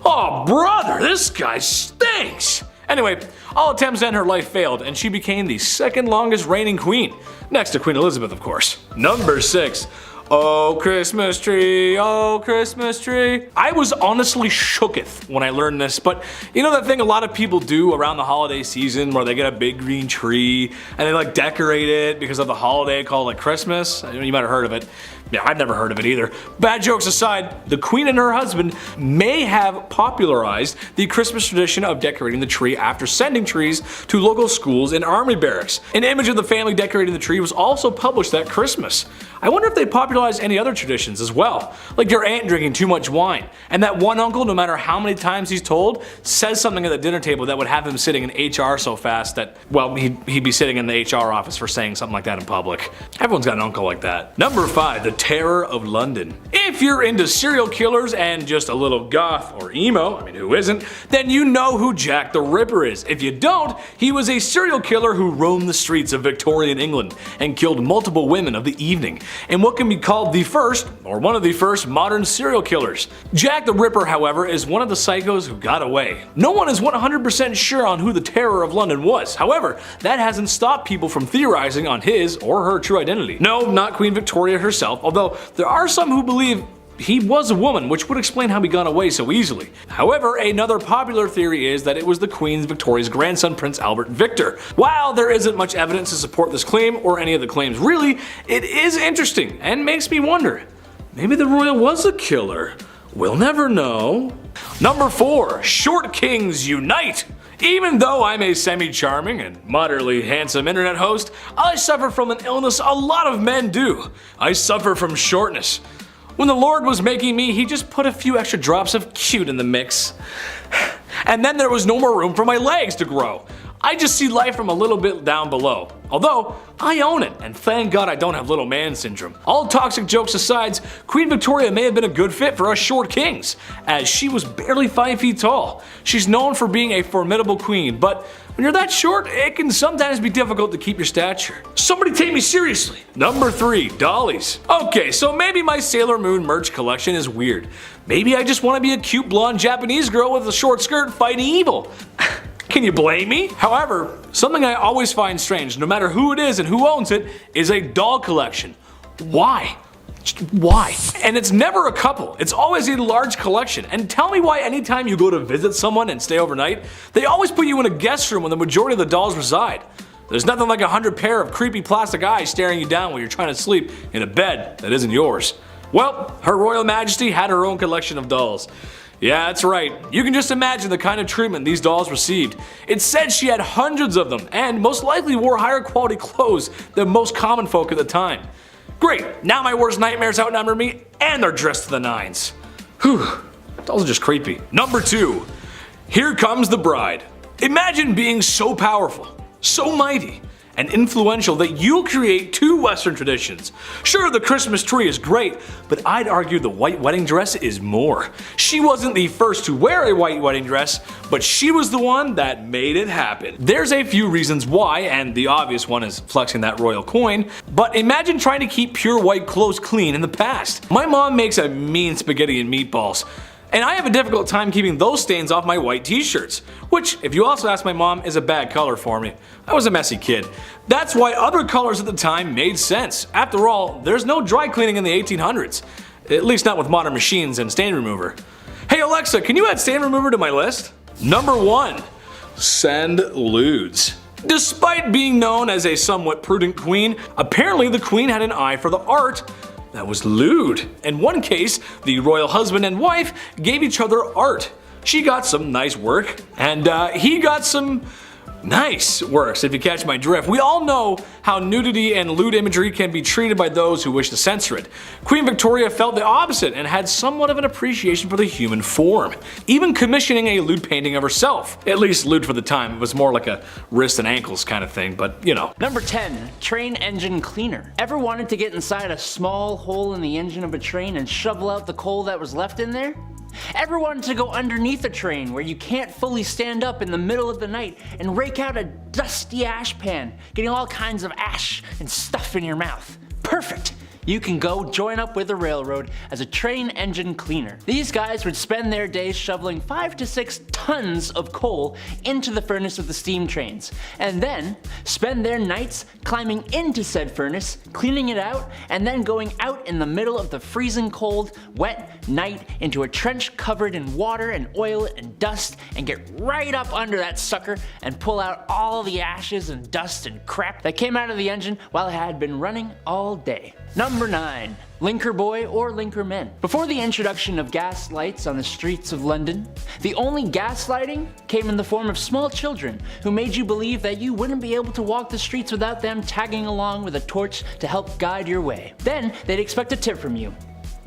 Oh, brother, this guy stinks. Anyway, all attempts to end her life failed, and she became the 2nd longest reigning queen, next to Queen Elizabeth, of course. Number 6. Oh, Christmas tree, oh, Christmas tree. I was honestly shooketh when I learned this, but you know that thing a lot of people do around the holiday season where they get a big green tree and they like decorate it because of the holiday called like Christmas? You might have heard of it. Yeah, I've never heard of it either. Bad jokes aside, the Queen and her husband may have popularized the Christmas tradition of decorating the tree after sending trees to local schools and army barracks. An image of the family decorating the tree was also published that Christmas. I wonder if they popularized any other traditions as well, like your aunt drinking too much wine, and that one uncle, no matter how many times he's told, says something at the dinner table that would have him sitting in HR so fast that, well, he'd be sitting in the HR office for saying something like that in public. Everyone's got an uncle like that. Number 5, the terror of London. If you're into serial killers and just a little goth or emo, I mean who isn't, then you know who Jack the Ripper is. If you don't, he was a serial killer who roamed the streets of Victorian England and killed multiple women of the evening, in what can be called the first, or one of the first, modern serial killers. Jack the Ripper, however, is one of the psychos who got away. No one is 100% sure on who the terror of London was. However, that hasn't stopped people from theorizing on his or her true identity. No, not Queen Victoria herself, although there are some who believe he was a woman, which would explain how he got away so easily. However, another popular theory is that it was the Queen Victoria's grandson, Prince Albert Victor. While there isn't much evidence to support this claim, or any of the claims really, it is interesting and makes me wonder, maybe the royal was a killer. We'll never know. Number 4. Short Kings Unite! Even though I'm a semi-charming and moderately handsome internet host, I suffer from an illness a lot of men do. I suffer from shortness. When the Lord was making me, he just put a few extra drops of cute in the mix. And then there was no more room for my legs to grow. I just see life from a little bit down below. Although, I own it, and thank God I don't have little man syndrome. All toxic jokes aside, Queen Victoria may have been a good fit for us short kings, as she was barely 5 feet tall. She's known for being a formidable queen, but when you're that short, it can sometimes be difficult to keep your stature. Somebody take me seriously. Number 3, dollies. Okay, so maybe my Sailor Moon merch collection is weird. Maybe I just want to be a cute blonde Japanese girl with a short skirt fighting evil. Can you blame me? However, something I always find strange, no matter who it is and who owns it, is a doll collection. Why? Why? And it's never a couple, it's always a large collection. And tell me why anytime you go to visit someone and stay overnight, they always put you in a guest room where the majority of the dolls reside. There's nothing like 100 pair of creepy plastic eyes staring you down while you're trying to sleep in a bed that isn't yours. Well, Her Royal Majesty had her own collection of dolls. Yeah, that's right. You can just imagine the kind of treatment these dolls received. It said she had hundreds of them, and most likely wore higher quality clothes than most common folk at the time. Great, now my worst nightmares outnumber me, and they're dressed to the nines. Whew, dolls are just creepy. Number 2, Here Comes the Bride. Imagine being so powerful, so mighty, and influential that you'll create 2 Western traditions. Sure, the Christmas tree is great, but I'd argue the white wedding dress is more. She wasn't the first to wear a white wedding dress, but she was the one that made it happen. There's a few reasons why, and the obvious one is flexing that royal coin, but imagine trying to keep pure white clothes clean in the past. My mom makes a mean spaghetti and meatballs, and I have a difficult time keeping those stains off my white t-shirts, which, if you also ask my mom, is a bad color for me. I was a messy kid. That's why other colors at the time made sense. After all, there's no dry cleaning in the 1800s. At least not with modern machines and stain remover. Hey Alexa, can you add stain remover to my list? Number 1. Send lewds. Despite being known as a somewhat prudent queen, apparently the queen had an eye for the art that was lewd. In one case, the royal husband and wife gave each other art. She got some nice work, and he got some nice works, if you catch my drift. We all know how nudity and lewd imagery can be treated by those who wish to censor it. Queen Victoria felt the opposite and had somewhat of an appreciation for the human form, even commissioning a lewd painting of herself. At least lewd for the time, it was more like a wrist and ankles kind of thing, but you know. Number 10. Train engine cleaner. Ever wanted to get inside a small hole in the engine of a train and shovel out the coal that was left in there? Ever wanted to go underneath a train where you can't fully stand up in the middle of the night and rake out a dusty ash pan, getting all kinds of ash and stuff in your mouth? Perfect! You can go join up with the railroad as a train engine cleaner. These guys would spend their days shoveling 5 to 6 tons of coal into the furnace of the steam trains, and then spend their nights climbing into said furnace, cleaning it out, and then going out in the middle of the freezing cold, wet night into a trench covered in water and oil and dust, and get right up under that sucker and pull out all the ashes and dust and crap that came out of the engine while it had been running all day. Number 9. Linker boy or linker men. Before the introduction of gas lights on the streets of London, the only gaslighting came in the form of small children who made you believe that you wouldn't be able to walk the streets without them tagging along with a torch to help guide your way. Then they'd expect a tip from you.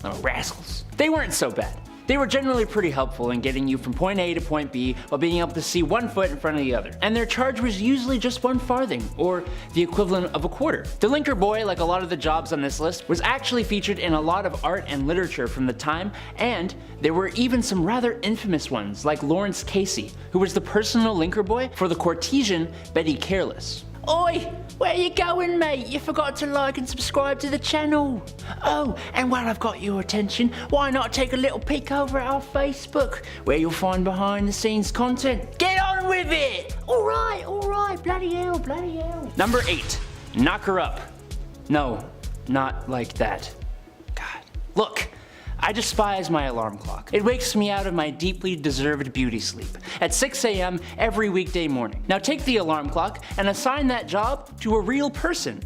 Little rascals. They weren't so bad. They were generally pretty helpful in getting you from point A to point B while being able to see one foot in front of the other. And their charge was usually just 1 farthing, or the equivalent of a quarter. The linker boy, like a lot of the jobs on this list, was actually featured in a lot of art and literature from the time, and there were even some rather infamous ones, like Lawrence Casey, who was the personal linker boy for the courtesan Betty Careless. Oi! Where you going, mate? You forgot to like and subscribe to the channel. Oh, and while I've got your attention, why not take a little peek over at our Facebook, where you'll find behind the scenes content. Get on with it! Alright, bloody hell. Number 8. Knock her up. No, not like that. God. Look, I despise my alarm clock. It wakes me out of my deeply deserved beauty sleep at 6 a.m. every weekday morning. Now take the alarm clock and assign that job to a real person.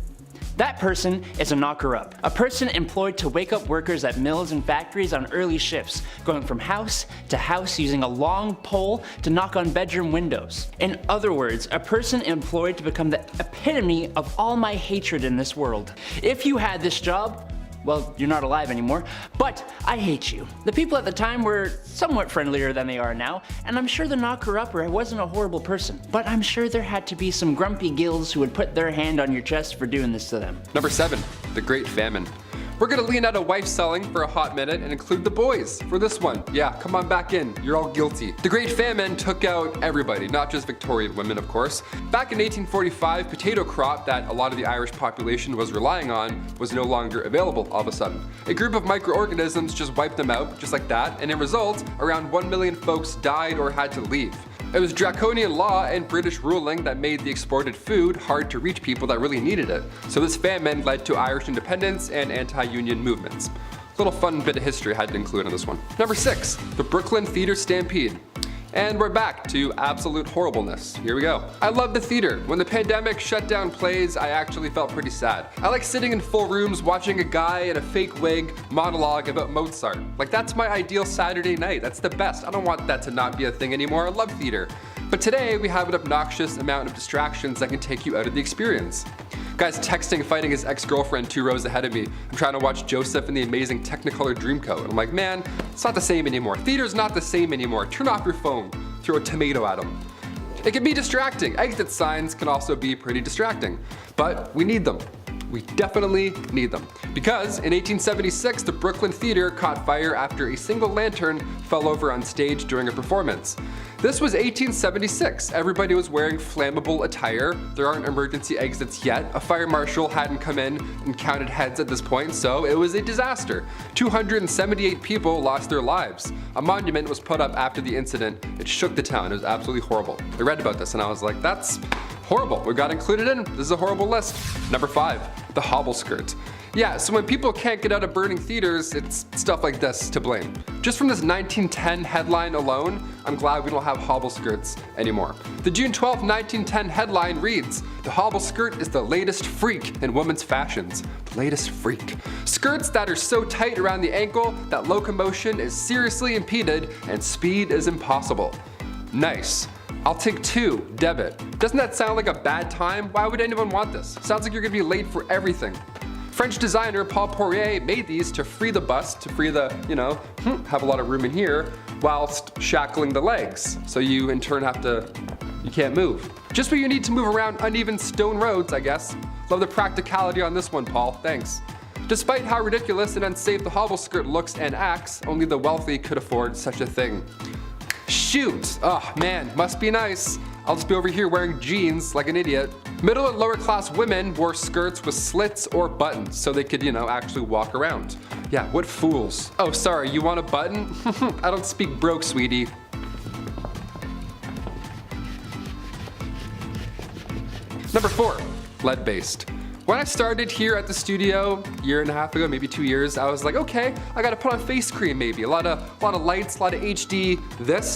That person is a knocker-up, a person employed to wake up workers at mills and factories on early shifts, going from house to house using a long pole to knock on bedroom windows. In other words, a person employed to become the epitome of all my hatred in this world. If you had this job, well, you're not alive anymore, but I hate you. The people at the time were somewhat friendlier than they are now, and I'm sure the knocker-upper wasn't a horrible person, but I'm sure there had to be some grumpy gills who would put their hand on your chest for doing this to them. Number 7, the Great Famine. We're gonna lean out of wife selling for a hot minute and include the boys for this one. Yeah, come on back in, you're all guilty. The Great Famine took out everybody, not just Victorian women of course. Back in 1845, potato crop that a lot of the Irish population was relying on was no longer available all of a sudden. A group of microorganisms just wiped them out, just like that, and in result, around 1 million folks died or had to leave. It was draconian law and British ruling that made the exported food hard to reach people that really needed it. So this famine led to Irish independence and anti-union movements. Little fun bit of history I had to include on this one. Number 6, the Brooklyn Theater Stampede. And we're back to absolute horribleness. Here we go. I love the theater. When the pandemic shut down plays, I actually felt pretty sad. I like sitting in full rooms watching a guy in a fake wig monologue about Mozart. Like that's my ideal Saturday night. That's the best. I don't want that to not be a thing anymore. I love theater. But today we have an obnoxious amount of distractions that can take you out of the experience. Guy's texting fighting his ex-girlfriend 2 rows ahead of me. I'm trying to watch Joseph in the amazing Technicolor Dreamcoat. And I'm like, man, it's not the same anymore. Theater's not the same anymore. Turn off your phone. Throw a tomato at him. It can be distracting. Exit signs can also be pretty distracting. But we need them. We definitely need them. Because in 1876, the Brooklyn Theater caught fire after a single lantern fell over on stage during a performance. This was 1876. Everybody was wearing flammable attire. There aren't emergency exits yet. A fire marshal hadn't come in and counted heads at this point, so it was a disaster. 278 people lost their lives. A monument was put up after the incident. It shook the town. It was absolutely horrible. I read about this and I was like, that's horrible. We got included in. This is a horrible list. Number 5, the hobble skirt. Yeah, so when people can't get out of burning theaters, it's stuff like this to blame. Just from this 1910 headline alone, I'm glad we don't have hobble skirts anymore. The June 12, 1910 headline reads, "The hobble skirt is the latest freak in women's fashions." The latest freak. Skirts that are so tight around the ankle that locomotion is seriously impeded and speed is impossible. Nice. I'll take 2, debit. Doesn't that sound like a bad time? Why would anyone want this? Sounds like you're gonna be late for everything. French designer Paul Poirier made these to free the bust, to free the, have a lot of room in here, whilst shackling the legs. So you in turn you can't move. Just what you need to move around uneven stone roads, I guess. Love the practicality on this one, Paul, thanks. Despite how ridiculous and unsafe the hobble skirt looks and acts, only the wealthy could afford such a thing. Shoot! Oh man, must be nice. I'll just be over here wearing jeans like an idiot. Middle and lower class women wore skirts with slits or buttons so they could, actually walk around. Yeah, what fools. Oh, sorry, you want a button? I don't speak broke, sweetie. Number 4, lead-based. When I started here at the studio a year and a half ago, maybe 2 years, I was like, okay, I gotta put on face cream maybe. A lot of lights, a lot of HD.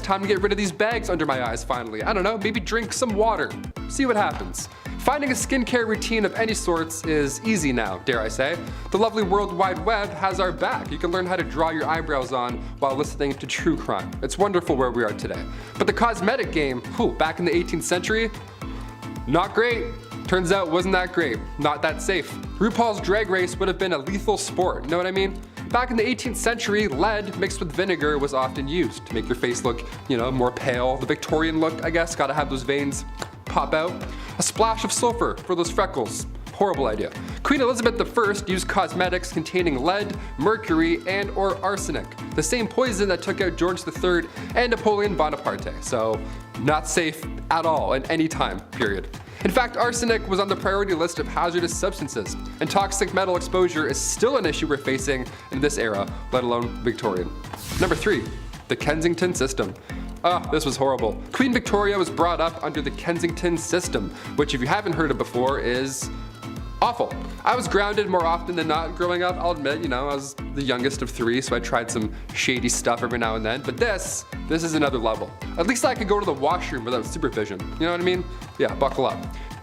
Time to get rid of these bags under my eyes finally. I don't know, maybe drink some water. See what happens. Finding a skincare routine of any sorts is easy now, dare I say. The lovely World Wide Web has our back. You can learn how to draw your eyebrows on while listening to true crime. It's wonderful where we are today. But the cosmetic game, back in the 18th century, not great. Turns out wasn't that great, not that safe. RuPaul's Drag Race would have been a lethal sport, know what I mean? Back in the 18th century, lead mixed with vinegar was often used to make your face look, more pale. The Victorian look, I guess, gotta have those veins pop out. A splash of sulfur for those freckles. Horrible idea. Queen Elizabeth I used cosmetics containing lead, mercury, and or arsenic, the same poison that took out George III and Napoleon Bonaparte, so not safe at all in any time period. In fact, arsenic was on the priority list of hazardous substances, and toxic metal exposure is still an issue we're facing in this era, let alone Victorian. Number 3, the Kensington system. This was horrible. Queen Victoria was brought up under the Kensington system, which if you haven't heard of before is Awful. I was grounded more often than not growing up, I'll admit, you know, I was the youngest of 3, so I tried some shady stuff every now and then, but this is another level. At least I could go to the washroom without supervision, you know what I mean? Yeah, buckle up.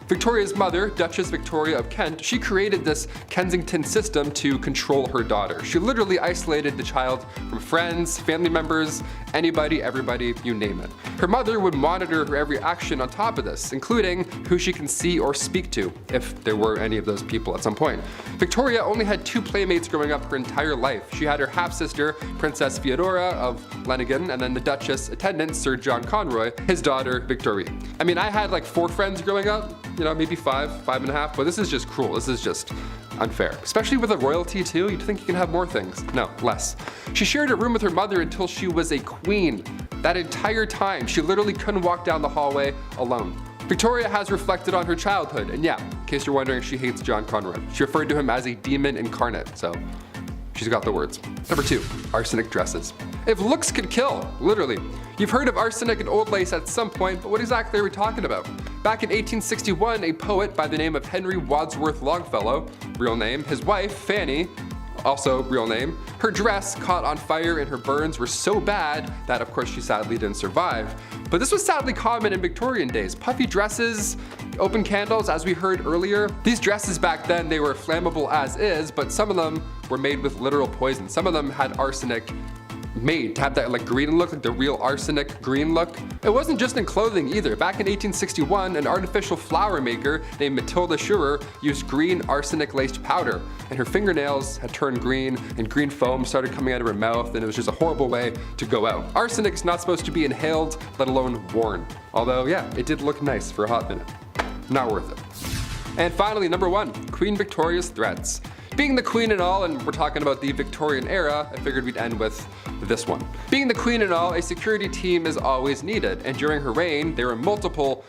Victoria's mother, Duchess Victoria of Kent, she created this Kensington system to control her daughter. She literally isolated the child from friends, family members, anybody, everybody, you name it. Her mother would monitor her every action on top of this, including who she can see or speak to, if there were any of those people at some point. Victoria only had 2 playmates growing up her entire life. She had her half-sister, Princess Feodora of Lenigan, and then the Duchess attendant, Sir John Conroy, his daughter, Victoria. I mean, I had like 4 friends growing up, you know, maybe 5 and a half, but this is just cruel. This is just unfair. Especially with a royalty too, you'd think you can have more things. No, less. She shared a room with her mother until she was a queen. That entire time, she literally couldn't walk down the hallway alone. Victoria has reflected on her childhood, and yeah, in case you're wondering, she hates John Conroy. She referred to him as a demon incarnate, so she's got the words. Number 2, arsenic dresses. If looks could kill, literally. You've heard of arsenic and old lace at some point, but what exactly are we talking about? Back in 1861, a poet by the name of Henry Wadsworth Longfellow, real name, his wife, Fanny, also real name, her dress caught on fire and her burns were so bad that of course she sadly didn't survive. But this was sadly common in Victorian days. Puffy dresses, open candles, as we heard earlier. These dresses back then, they were flammable as is, but some of them were made with literal poison. Some of them had arsenic made to have that like green look, like the real arsenic green look. It wasn't just in clothing either. Back in 1861, an artificial flower maker named Matilda Schurer used green arsenic laced powder, and her fingernails had turned green and green foam started coming out of her mouth, and it was just a horrible way to go out. Arsenic's not supposed to be inhaled, let alone worn. Although yeah, it did look nice for a hot minute. Not worth it. And finally, number 1, Queen Victoria's threats. Being the queen and all, and we're talking about the Victorian era, I figured we'd end with this one. Being the queen and all, a security team is always needed, and during her reign, there were multiple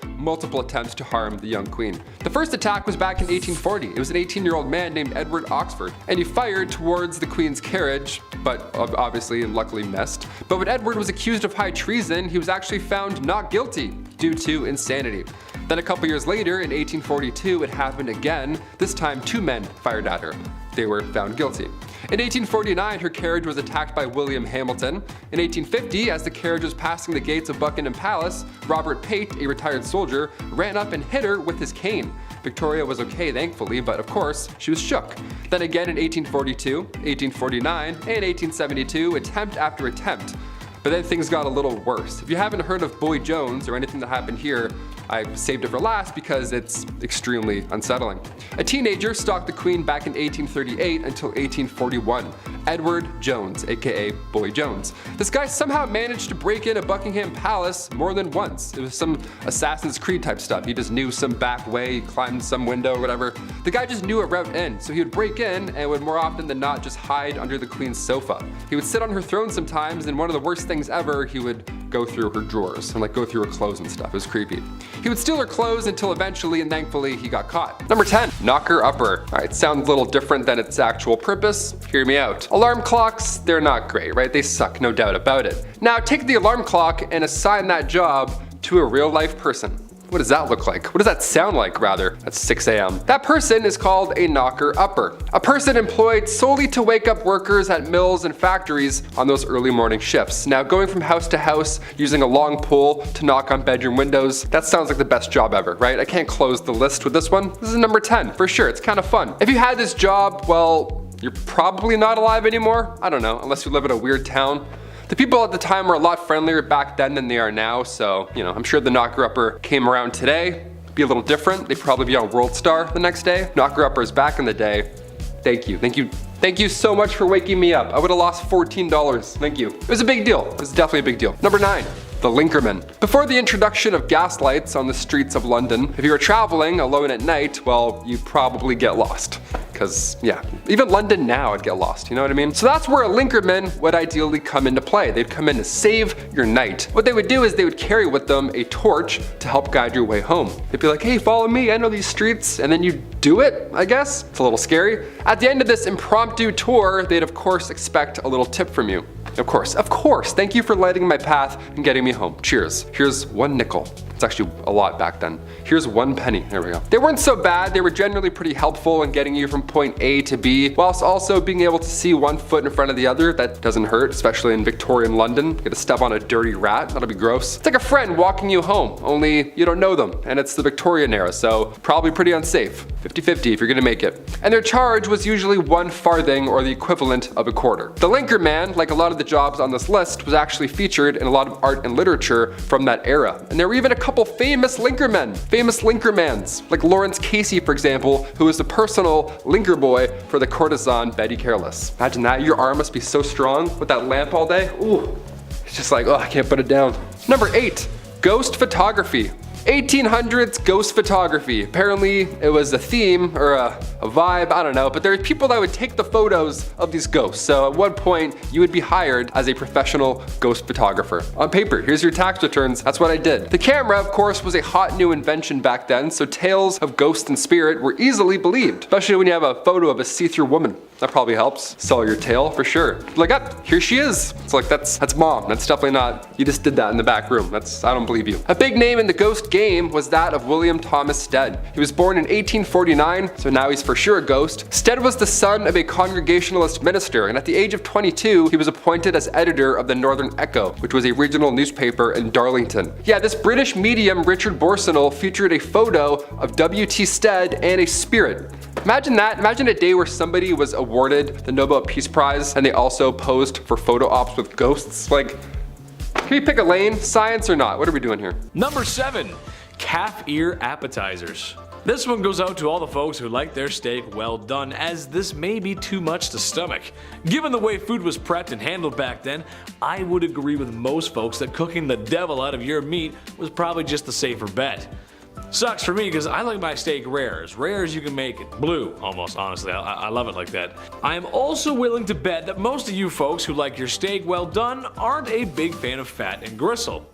attempts to harm the young queen. The first attack was back in 1840. It was an 18-year-old man named Edward Oxford, and he fired towards the queen's carriage, but obviously and luckily missed. But when Edward was accused of high treason, he was actually found not guilty due to insanity. Then a couple years later, in 1842, it happened again. This time 2 men fired at her. They were found guilty. In 1849, her carriage was attacked by William Hamilton. In 1850, as the carriage was passing the gates of Buckingham Palace, Robert Pate, a retired soldier, ran up and hit her with his cane. Victoria was okay, thankfully, but of course, she was shook. Then again in 1842, 1849, and 1872, attempt after attempt. But then things got a little worse. If you haven't heard of Boy Jones or anything that happened here, I saved it for last because it's extremely unsettling. A teenager stalked the queen back in 1838 until 1841. Edward Jones, aka Boy Jones. This guy somehow managed to break into Buckingham Palace more than once. It was some Assassin's Creed type stuff. He just knew some back way, climbed some window or whatever. The guy just knew a route in, so he would break in and would more often than not just hide under the queen's sofa. He would sit on her throne sometimes, and one of the worst things ever, he would go through her drawers and like go through her clothes and stuff. It was creepy. He would steal her clothes until eventually and thankfully he got caught. Number 10, knocker upper. All right, sounds a little different than its actual purpose. Hear me out. Alarm clocks, they're not great, right? They suck, no doubt about it. Now take the alarm clock and assign that job to a real life person. What does that look like? What does that sound like, rather, at 6 a.m.? That person is called a knocker upper. A person employed solely to wake up workers at mills and factories on those early morning shifts. Now, going from house to house, using a long pole to knock on bedroom windows, that sounds like the best job ever, right? I can't close the list with this one. This is number 10, for sure. It's kind of fun. If you had this job, well, you're probably not alive anymore. I don't know, unless you live in a weird town. The people at the time were a lot friendlier back then than they are now, so, you know, I'm sure the knocker-upper came around today. Be a little different. They'd probably be on World Star the next day. Knocker-uppers back in the day, thank you. Thank you so much for waking me up. I would have lost $14. Thank you. It was a big deal. It was definitely a big deal. Number 9. The Linkerman. Before the introduction of gas lights on the streets of London, if you were traveling alone at night, well, you'd probably get lost. Because, yeah, even London now I'd get lost, you know what I mean? So that's where a linkerman would ideally come into play. They'd come in to save your night. What they would do is they would carry with them a torch to help guide your way home. They'd be like, hey, follow me, I know these streets, and then you do it, I guess. It's a little scary. At the end of this impromptu tour, they'd of course expect a little tip from you. Of course, thank you for lighting my path and getting me home. Cheers. Here's 1 nickel. It's actually a lot back then. Here's 1 penny, there we go. They weren't so bad, they were generally pretty helpful in getting you from point A to B, whilst also being able to see 1 foot in front of the other. That doesn't hurt, especially in Victorian London. You get to step on a dirty rat, that'll be gross. It's like a friend walking you home, only you don't know them, and it's the Victorian era, so probably pretty unsafe. 50-50 if you're gonna make it. And their charge was usually 1 farthing or the equivalent of a quarter. The linker man, like a lot of the jobs on this list, was actually featured in a lot of art and literature from that era. And there were even a couple famous linkermen, famous linkermans, like Lawrence Casey, for example, who was the personal linker boy for the courtesan Betty Careless. Imagine that, your arm must be so strong with that lamp all day. Ooh, it's just like, oh, I can't put it down. Number 8, ghost photography. 1800s ghost photography. Apparently it was a theme or a vibe, I don't know, but there are people that would take the photos of these ghosts. So at one point you would be hired as a professional ghost photographer. On paper, here's your tax returns, that's what I did. The camera, of course, was a hot new invention back then, so tales of ghost and spirit were easily believed, especially when you have a photo of a see-through woman. That probably helps sell your tale for sure. Like, ah, here she is. It's like, that's mom. That's definitely not, you just did that in the back room. I don't believe you. A big name in the ghost game was that of William Thomas Stead. He was born in 1849, so now he's for sure a ghost. Stead was the son of a Congregationalist minister, and at the age of 22, he was appointed as editor of the Northern Echo, which was a regional newspaper in Darlington. Yeah, this British medium, Richard Borsonal, featured a photo of W.T. Stead and a spirit. Imagine that. Imagine a day where somebody was awarded the Nobel Peace Prize and they also posed for photo ops with ghosts. Like, can you pick a lane? Science or not? What are we doing here? Number 7, calf ear appetizers. This one goes out to all the folks who like their steak well done, as this may be too much to stomach. Given the way food was prepped and handled back then, I would agree with most folks that cooking the devil out of your meat was probably just the safer bet. Sucks for me because I like my steak rare as you can make it. Blue, almost, honestly. I love it like that. I am also willing to bet that most of you folks who like your steak well done aren't a big fan of fat and gristle.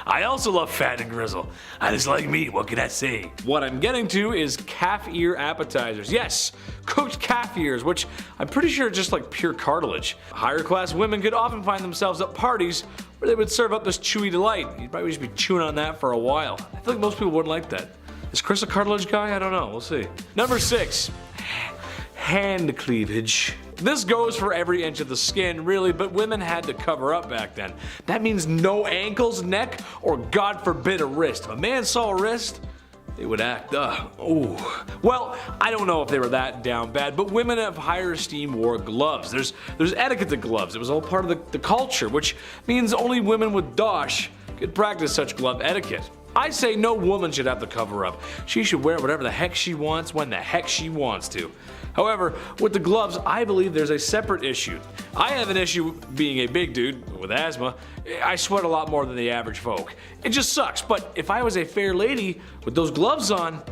I also love fat and gristle. I just like meat, what can I say? What I'm getting to is calf ear appetizers. Yes, cooked calf ears, which I'm pretty sure are just like pure cartilage. Higher class women could often find themselves at parties where they would serve up this chewy delight. You'd probably just be chewing on that for a while. I feel like most people wouldn't like that. Is Chris a cartilage guy? I don't know, we'll see. Number 6, hand cleavage. This goes for every inch of the skin, really, but women had to cover up back then. That means no ankles, neck, or God forbid a wrist. If a man saw a wrist, they would act, ooh. Well, I don't know if they were that down bad, but women of higher esteem wore gloves. There's etiquette to gloves. It was all part of the culture, which means only women with dosh could practice such glove etiquette. I say no woman should have to cover up. She should wear whatever the heck she wants when the heck she wants to. However, with the gloves, I believe there's a separate issue. I have an issue being a big dude with asthma. I sweat a lot more than the average folk. It just sucks, but if I was a fair lady with those gloves on,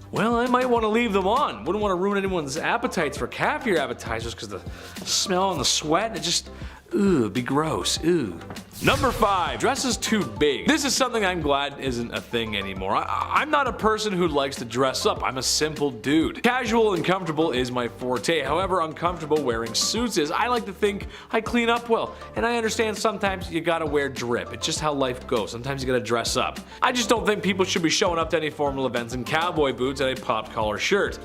well, I might want to leave them on. Wouldn't want to ruin anyone's appetites for calf ear appetizers because the smell and the sweat, it just, ooh, it'd be gross, ooh. Number 5, dresses too big. This is something I'm glad isn't a thing anymore. I'm not a person who likes to dress up. I'm a simple dude. Casual and comfortable is my forte. However uncomfortable wearing suits is, I like to think I clean up well. And I understand sometimes you gotta wear drip. It's just how life goes. Sometimes you gotta dress up. I just don't think people should be showing up to any formal events in cowboy boots and a popped collar shirt.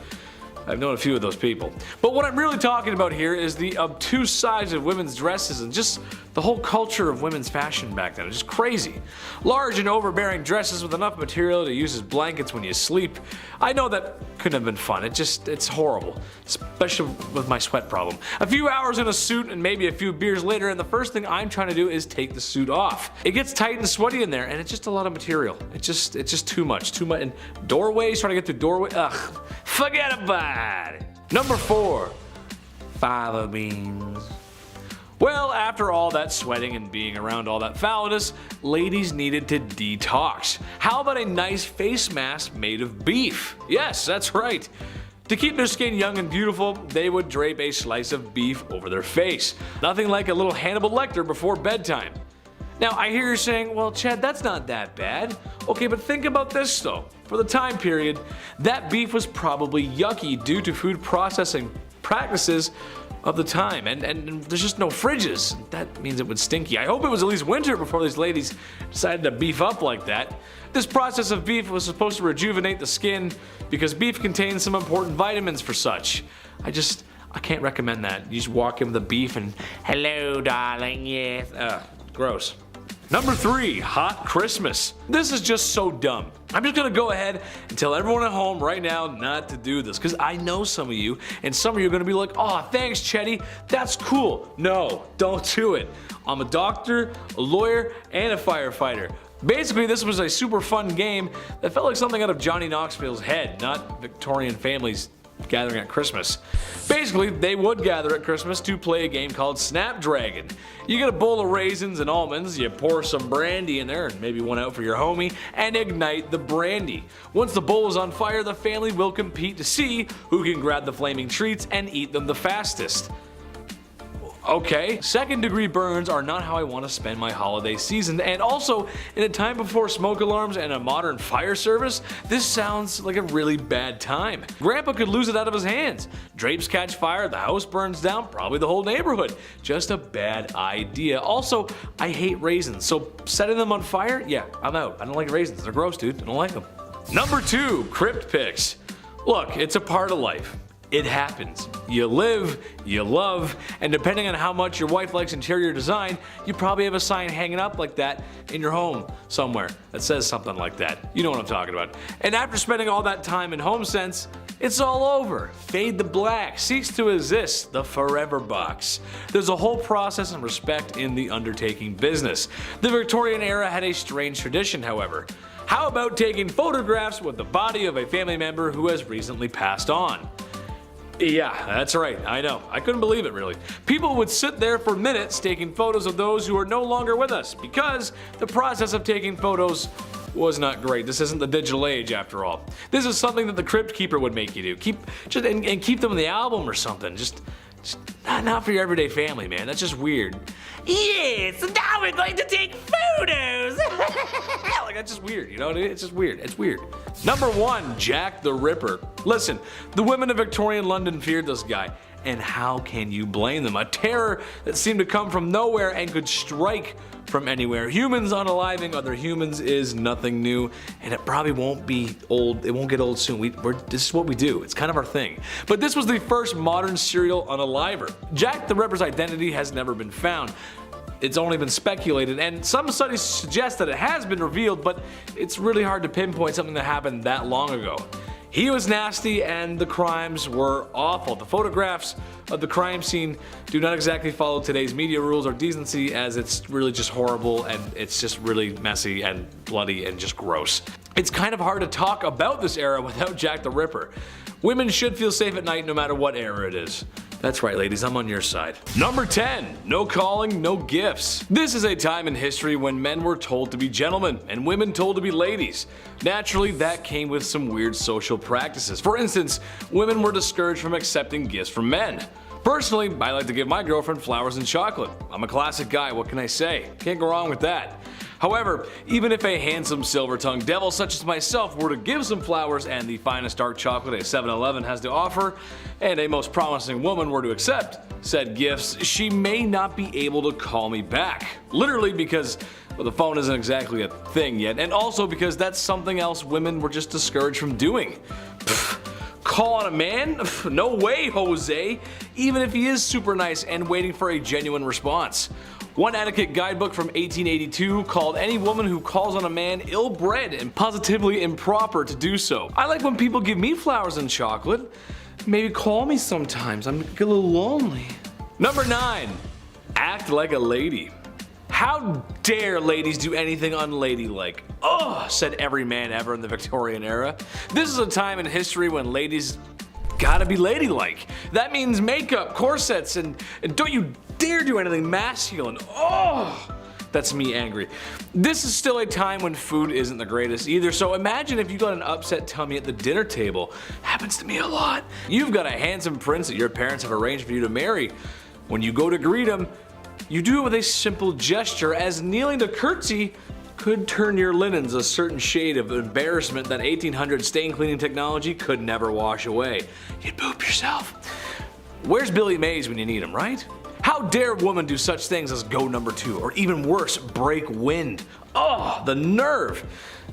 I've known a few of those people. But what I'm really talking about here is the obtuse size of women's dresses and just the whole culture of women's fashion back then. It's just crazy. Large and overbearing dresses with enough material to use as blankets when you sleep. I know that couldn't have been fun. It's horrible. Especially with my sweat problem. A few hours in a suit and maybe a few beers later and the first thing I'm trying to do is take the suit off. It gets tight and sweaty in there and it's just a lot of material. It's just too much. And doorways, trying to get through doorway, ugh. Forget about it. Number 4, fava beans. Well, after all that sweating and being around all that foulness, ladies needed to detox. How about a nice face mask made of beef? Yes, that's right. To keep their skin young and beautiful, they would drape a slice of beef over their face. Nothing like a little Hannibal Lecter before bedtime. Now, I hear you saying, well, Chad, that's not that bad. Okay, but think about this though. For the time period, that beef was probably yucky due to food processing practices of the time, and there's just no fridges. That means it would stinky. I hope it was at least winter before these ladies decided to beef up like that. This process of beef was supposed to rejuvenate the skin because beef contains some important vitamins for such. I can't recommend that. You just walk in with the beef and, hello darling, yes. Gross. Number 3, hot Christmas. This is just so dumb. I'm just gonna go ahead and tell everyone at home right now not to do this, because I know some of you, and some of you are gonna be like, oh, thanks Chetty, that's cool. No, don't do it. I'm a doctor, a lawyer, and a firefighter. Basically, this was a super fun game that felt like something out of Johnny Knoxville's head, not Victorian families gathering at Christmas. Basically, they would gather at Christmas to play a game called Snapdragon. You get a bowl of raisins and almonds, you pour some brandy in there, and maybe one out for your homie, and ignite the brandy. Once the bowl is on fire, the family will compete to see who can grab the flaming treats and eat them the fastest. Okay, second-degree burns are not how I want to spend my holiday season, and also, in a time before smoke alarms and a modern fire service, this sounds like a really bad time. Grandpa could lose it out of his hands. Drapes catch fire, the house burns down, probably the whole neighborhood. Just a bad idea. Also, I hate raisins, so setting them on fire? Yeah, I'm out. I don't like raisins. They're gross, dude. I don't like them. Number 2, crypt pics. Look, it's a part of life. It happens. You live, you love, and depending on how much your wife likes interior design, you probably have a sign hanging up like that in your home somewhere that says something like that. You know what I'm talking about. And after spending all that time in HomeSense, it's all over. Fade to black, cease to exist, the forever box. There's a whole process and respect in the undertaking business. The Victorian era had a strange tradition, however. How about taking photographs with the body of a family member who has recently passed on? Yeah, that's right, I know. I couldn't believe it, really. People would sit there for minutes taking photos of those who are no longer with us because the process of taking photos was not great. This isn't the digital age, after all. This is something that the crypt keeper would make you do. Keep them in the album or something. Just not for your everyday family, man. That's just weird. Yes, now we're going to take photos. Like, that's just weird, you know? It's just weird. It's weird. Number 1, Jack the Ripper. Listen, the women of Victorian London feared this guy, and how can you blame them? A terror that seemed to come from nowhere and could strike from anywhere. Humans unaliving other humans is nothing new, and it probably won't be old. It won't get old soon. This is what we do. It's kind of our thing. But this was the first modern serial unaliver. Jack the Ripper's identity has never been found. It's only been speculated, and some studies suggest that it has been revealed, but it's really hard to pinpoint something that happened that long ago. He was nasty and the crimes were awful. The photographs of the crime scene do not exactly follow today's media rules or decency, as it's really just horrible and it's just really messy and bloody and just gross. It's kind of hard to talk about this era without Jack the Ripper. Women should feel safe at night no matter what era it is. That's right, ladies, I'm on your side. Number 10, no calling, no gifts. This is a time in history when men were told to be gentlemen and women told to be ladies. Naturally, that came with some weird social practices. For instance, women were discouraged from accepting gifts from men. Personally, I like to give my girlfriend flowers and chocolate. I'm a classic guy, what can I say? Can't go wrong with that. However, even if a handsome silver-tongued devil such as myself were to give some flowers and the finest dark chocolate a 7-Eleven has to offer, and a most promising woman were to accept said gifts, she may not be able to call me back. Literally because, well, the phone isn't exactly a thing yet, and also because that's something else women were just discouraged from doing. Call on a man? No way, Jose. Even if he is super nice and waiting for a genuine response. One etiquette guidebook from 1882 called any woman who calls on a man ill-bred and positively improper to do so. I like when people give me flowers and chocolate. Maybe call me sometimes, I'm a little lonely. Number 9, act like a lady. How dare ladies do anything unladylike? Ugh, said every man ever in the Victorian era. This is a time in history when ladies gotta be ladylike. That means makeup, corsets, and don't you dare do anything masculine. Oh, that's me angry. This is still a time when food isn't the greatest either, so imagine if you got an upset tummy at the dinner table. Happens to me a lot. You've got a handsome prince that your parents have arranged for you to marry. When you go to greet him, you do it with a simple gesture, as kneeling to curtsy could turn your linens a certain shade of embarrassment that 1800 stain cleaning technology could never wash away. You'd poop yourself. Where's Billy Mays when you need him, right? How dare a woman do such things as go number 2, or even worse, break wind? Oh, the nerve.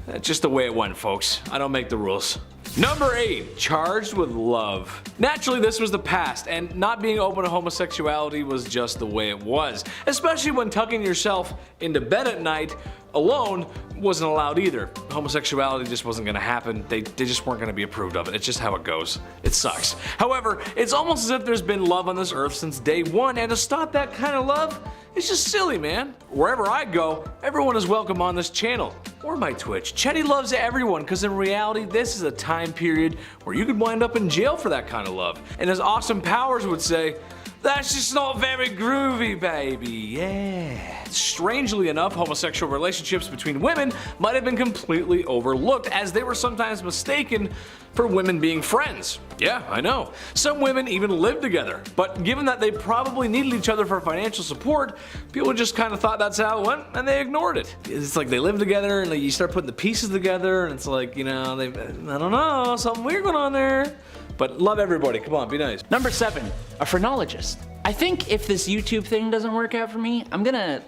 That's just the way it went, folks. I don't make the rules. Number 8, charged with love. Naturally, this was the past, and not being open to homosexuality was just the way it was. Especially when tucking yourself into bed at night alone wasn't allowed either. Homosexuality just wasn't gonna happen. They just weren't gonna be approved of it. It's just how it goes. It sucks. However, it's almost as if there's been love on this earth since day one, and to stop that kind of love, it's just silly, man. Wherever I go, everyone is welcome on this channel, or my Twitch. Chetty loves everyone, because in reality, this is a time period where you could wind up in jail for that kind of love. And as Austin Powers would say, that's just not very groovy, baby, yeah. Strangely enough, homosexual relationships between women might have been completely overlooked, as they were sometimes mistaken for women being friends. Yeah, I know. Some women even lived together, but given that they probably needed each other for financial support, people just kind of thought that's how it went, and they ignored it. It's like they live together, and you start putting the pieces together, and it's like, you know, I don't know, something weird going on there. But love everybody, come on, be nice. Number 7, a phrenologist. I think if this YouTube thing doesn't work out for me, I'm gonna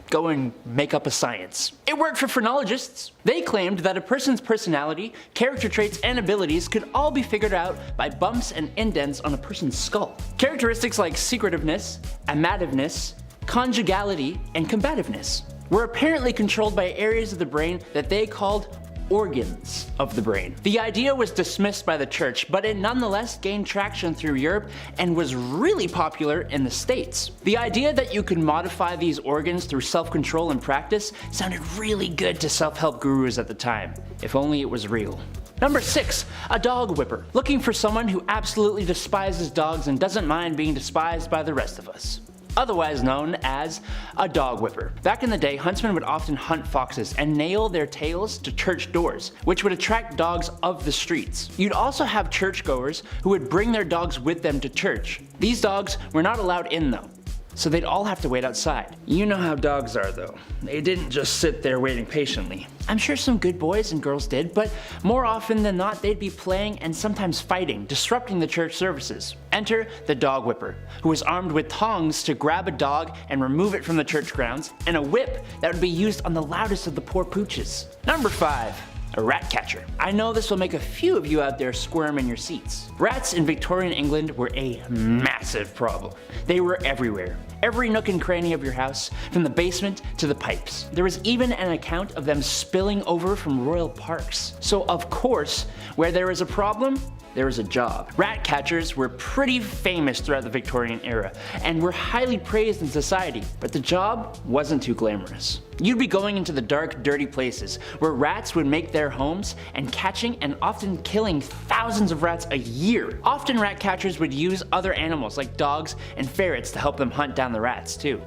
go and make up a science. It worked for phrenologists. They claimed that a person's personality, character traits, and abilities could all be figured out by bumps and indents on a person's skull. Characteristics like secretiveness, amativeness, conjugality, and combativeness were apparently controlled by areas of the brain that they called organs of the brain. The idea was dismissed by the church, but it nonetheless gained traction through Europe and was really popular in the States. The idea that you could modify these organs through self-control and practice sounded really good to self-help gurus at the time, if only it was real. Number 6, a dog whipper. Looking for someone who absolutely despises dogs and doesn't mind being despised by the rest of us. Otherwise known as a dog whipper. Back in the day, huntsmen would often hunt foxes and nail their tails to church doors, which would attract dogs of the streets. You'd also have churchgoers who would bring their dogs with them to church. These dogs were not allowed in though, so they'd all have to wait outside. You know how dogs are though. They didn't just sit there waiting patiently. I'm sure some good boys and girls did, but more often than not they'd be playing and sometimes fighting, disrupting the church services. Enter the dog whipper, who was armed with tongs to grab a dog and remove it from the church grounds, and a whip that would be used on the loudest of the poor pooches. Number 5. A rat catcher. I know this will make a few of you out there squirm in your seats. Rats in Victorian England were a massive problem. They were everywhere. Every nook and cranny of your house, from the basement to the pipes. There was even an account of them spilling over from royal parks. So of course, where there is a problem, there is a job. Rat catchers were pretty famous throughout the Victorian era and were highly praised in society, but the job wasn't too glamorous. You'd be going into the dark, dirty places where rats would make their homes and catching and often killing thousands of rats a year. Often rat catchers would use other animals like dogs and ferrets to help them hunt down the rats too.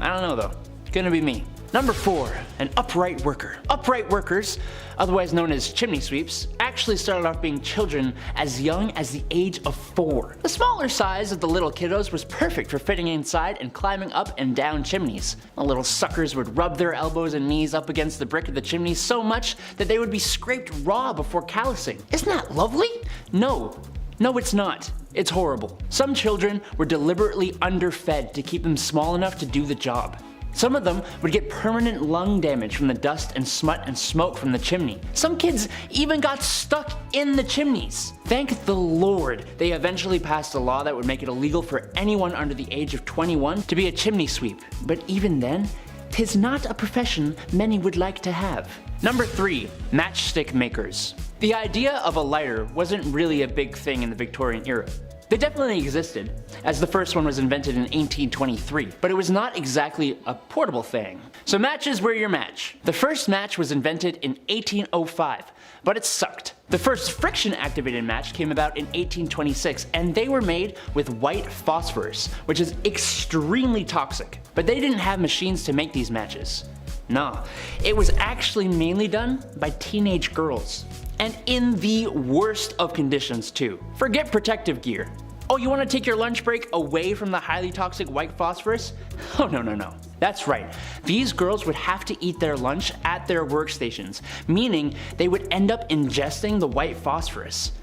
I don't know though, it's gonna be me. Number 4, an upright worker. Upright workers, otherwise known as chimney sweeps, actually started off being children as young as the age of 4. The smaller size of the little kiddos was perfect for fitting inside and climbing up and down chimneys. The little suckers would rub their elbows and knees up against the brick of the chimney so much that they would be scraped raw before callousing. Isn't that lovely? No, it's not. It's horrible. Some children were deliberately underfed to keep them small enough to do the job. Some of them would get permanent lung damage from the dust and smut and smoke from the chimney. Some kids even got stuck in the chimneys. Thank the Lord they eventually passed a law that would make it illegal for anyone under the age of 21 to be a chimney sweep. But even then, 'tis not a profession many would like to have. Number 3, matchstick makers. The idea of a lighter wasn't really a big thing in the Victorian era. They definitely existed, as the first one was invented in 1823, but it was not exactly a portable thing. So matches were your match. The first match was invented in 1805, but it sucked. The first friction-activated match came about in 1826, and they were made with white phosphorus, which is extremely toxic. But they didn't have machines to make these matches. No, it was actually mainly done by teenage girls. And in the worst of conditions too. Forget protective gear. Oh, you want to take your lunch break away from the highly toxic white phosphorus? Oh no. That's right. These girls would have to eat their lunch at their workstations, meaning they would end up ingesting the white phosphorus.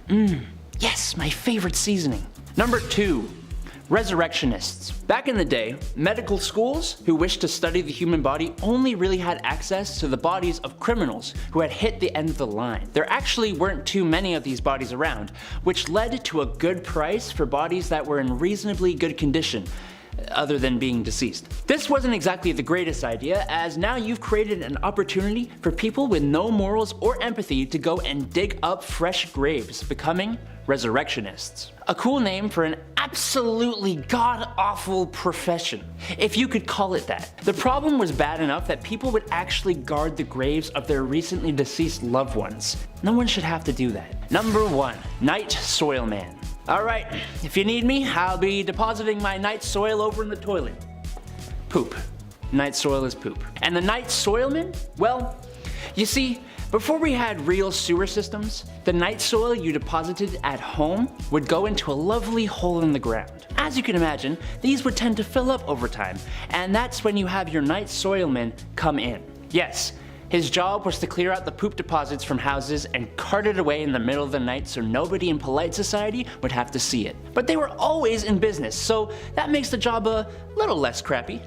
Yes, my favorite seasoning. Number 2, Resurrectionists. Back in the day, medical schools who wished to study the human body only really had access to the bodies of criminals who had hit the end of the line. There actually weren't too many of these bodies around, which led to a good price for bodies that were in reasonably good condition, other than being deceased. This wasn't exactly the greatest idea, as now you've created an opportunity for people with no morals or empathy to go and dig up fresh graves, becoming resurrectionists. A cool name for an absolutely god-awful profession, if you could call it that. The problem was bad enough that people would actually guard the graves of their recently deceased loved ones. No one should have to do that. Number 1, Night Soil Man. Alright, if you need me, I'll be depositing my night soil over in the toilet. Poop. Night soil is poop. And the night soilman? Well, you see, before we had real sewer systems, the night soil you deposited at home would go into a lovely hole in the ground. As you can imagine, these would tend to fill up over time, and that's when you have your night soilman come in. Yes, his job was to clear out the poop deposits from houses and cart it away in the middle of the night so nobody in polite society would have to see it. But they were always in business, so that makes the job a little less crappy.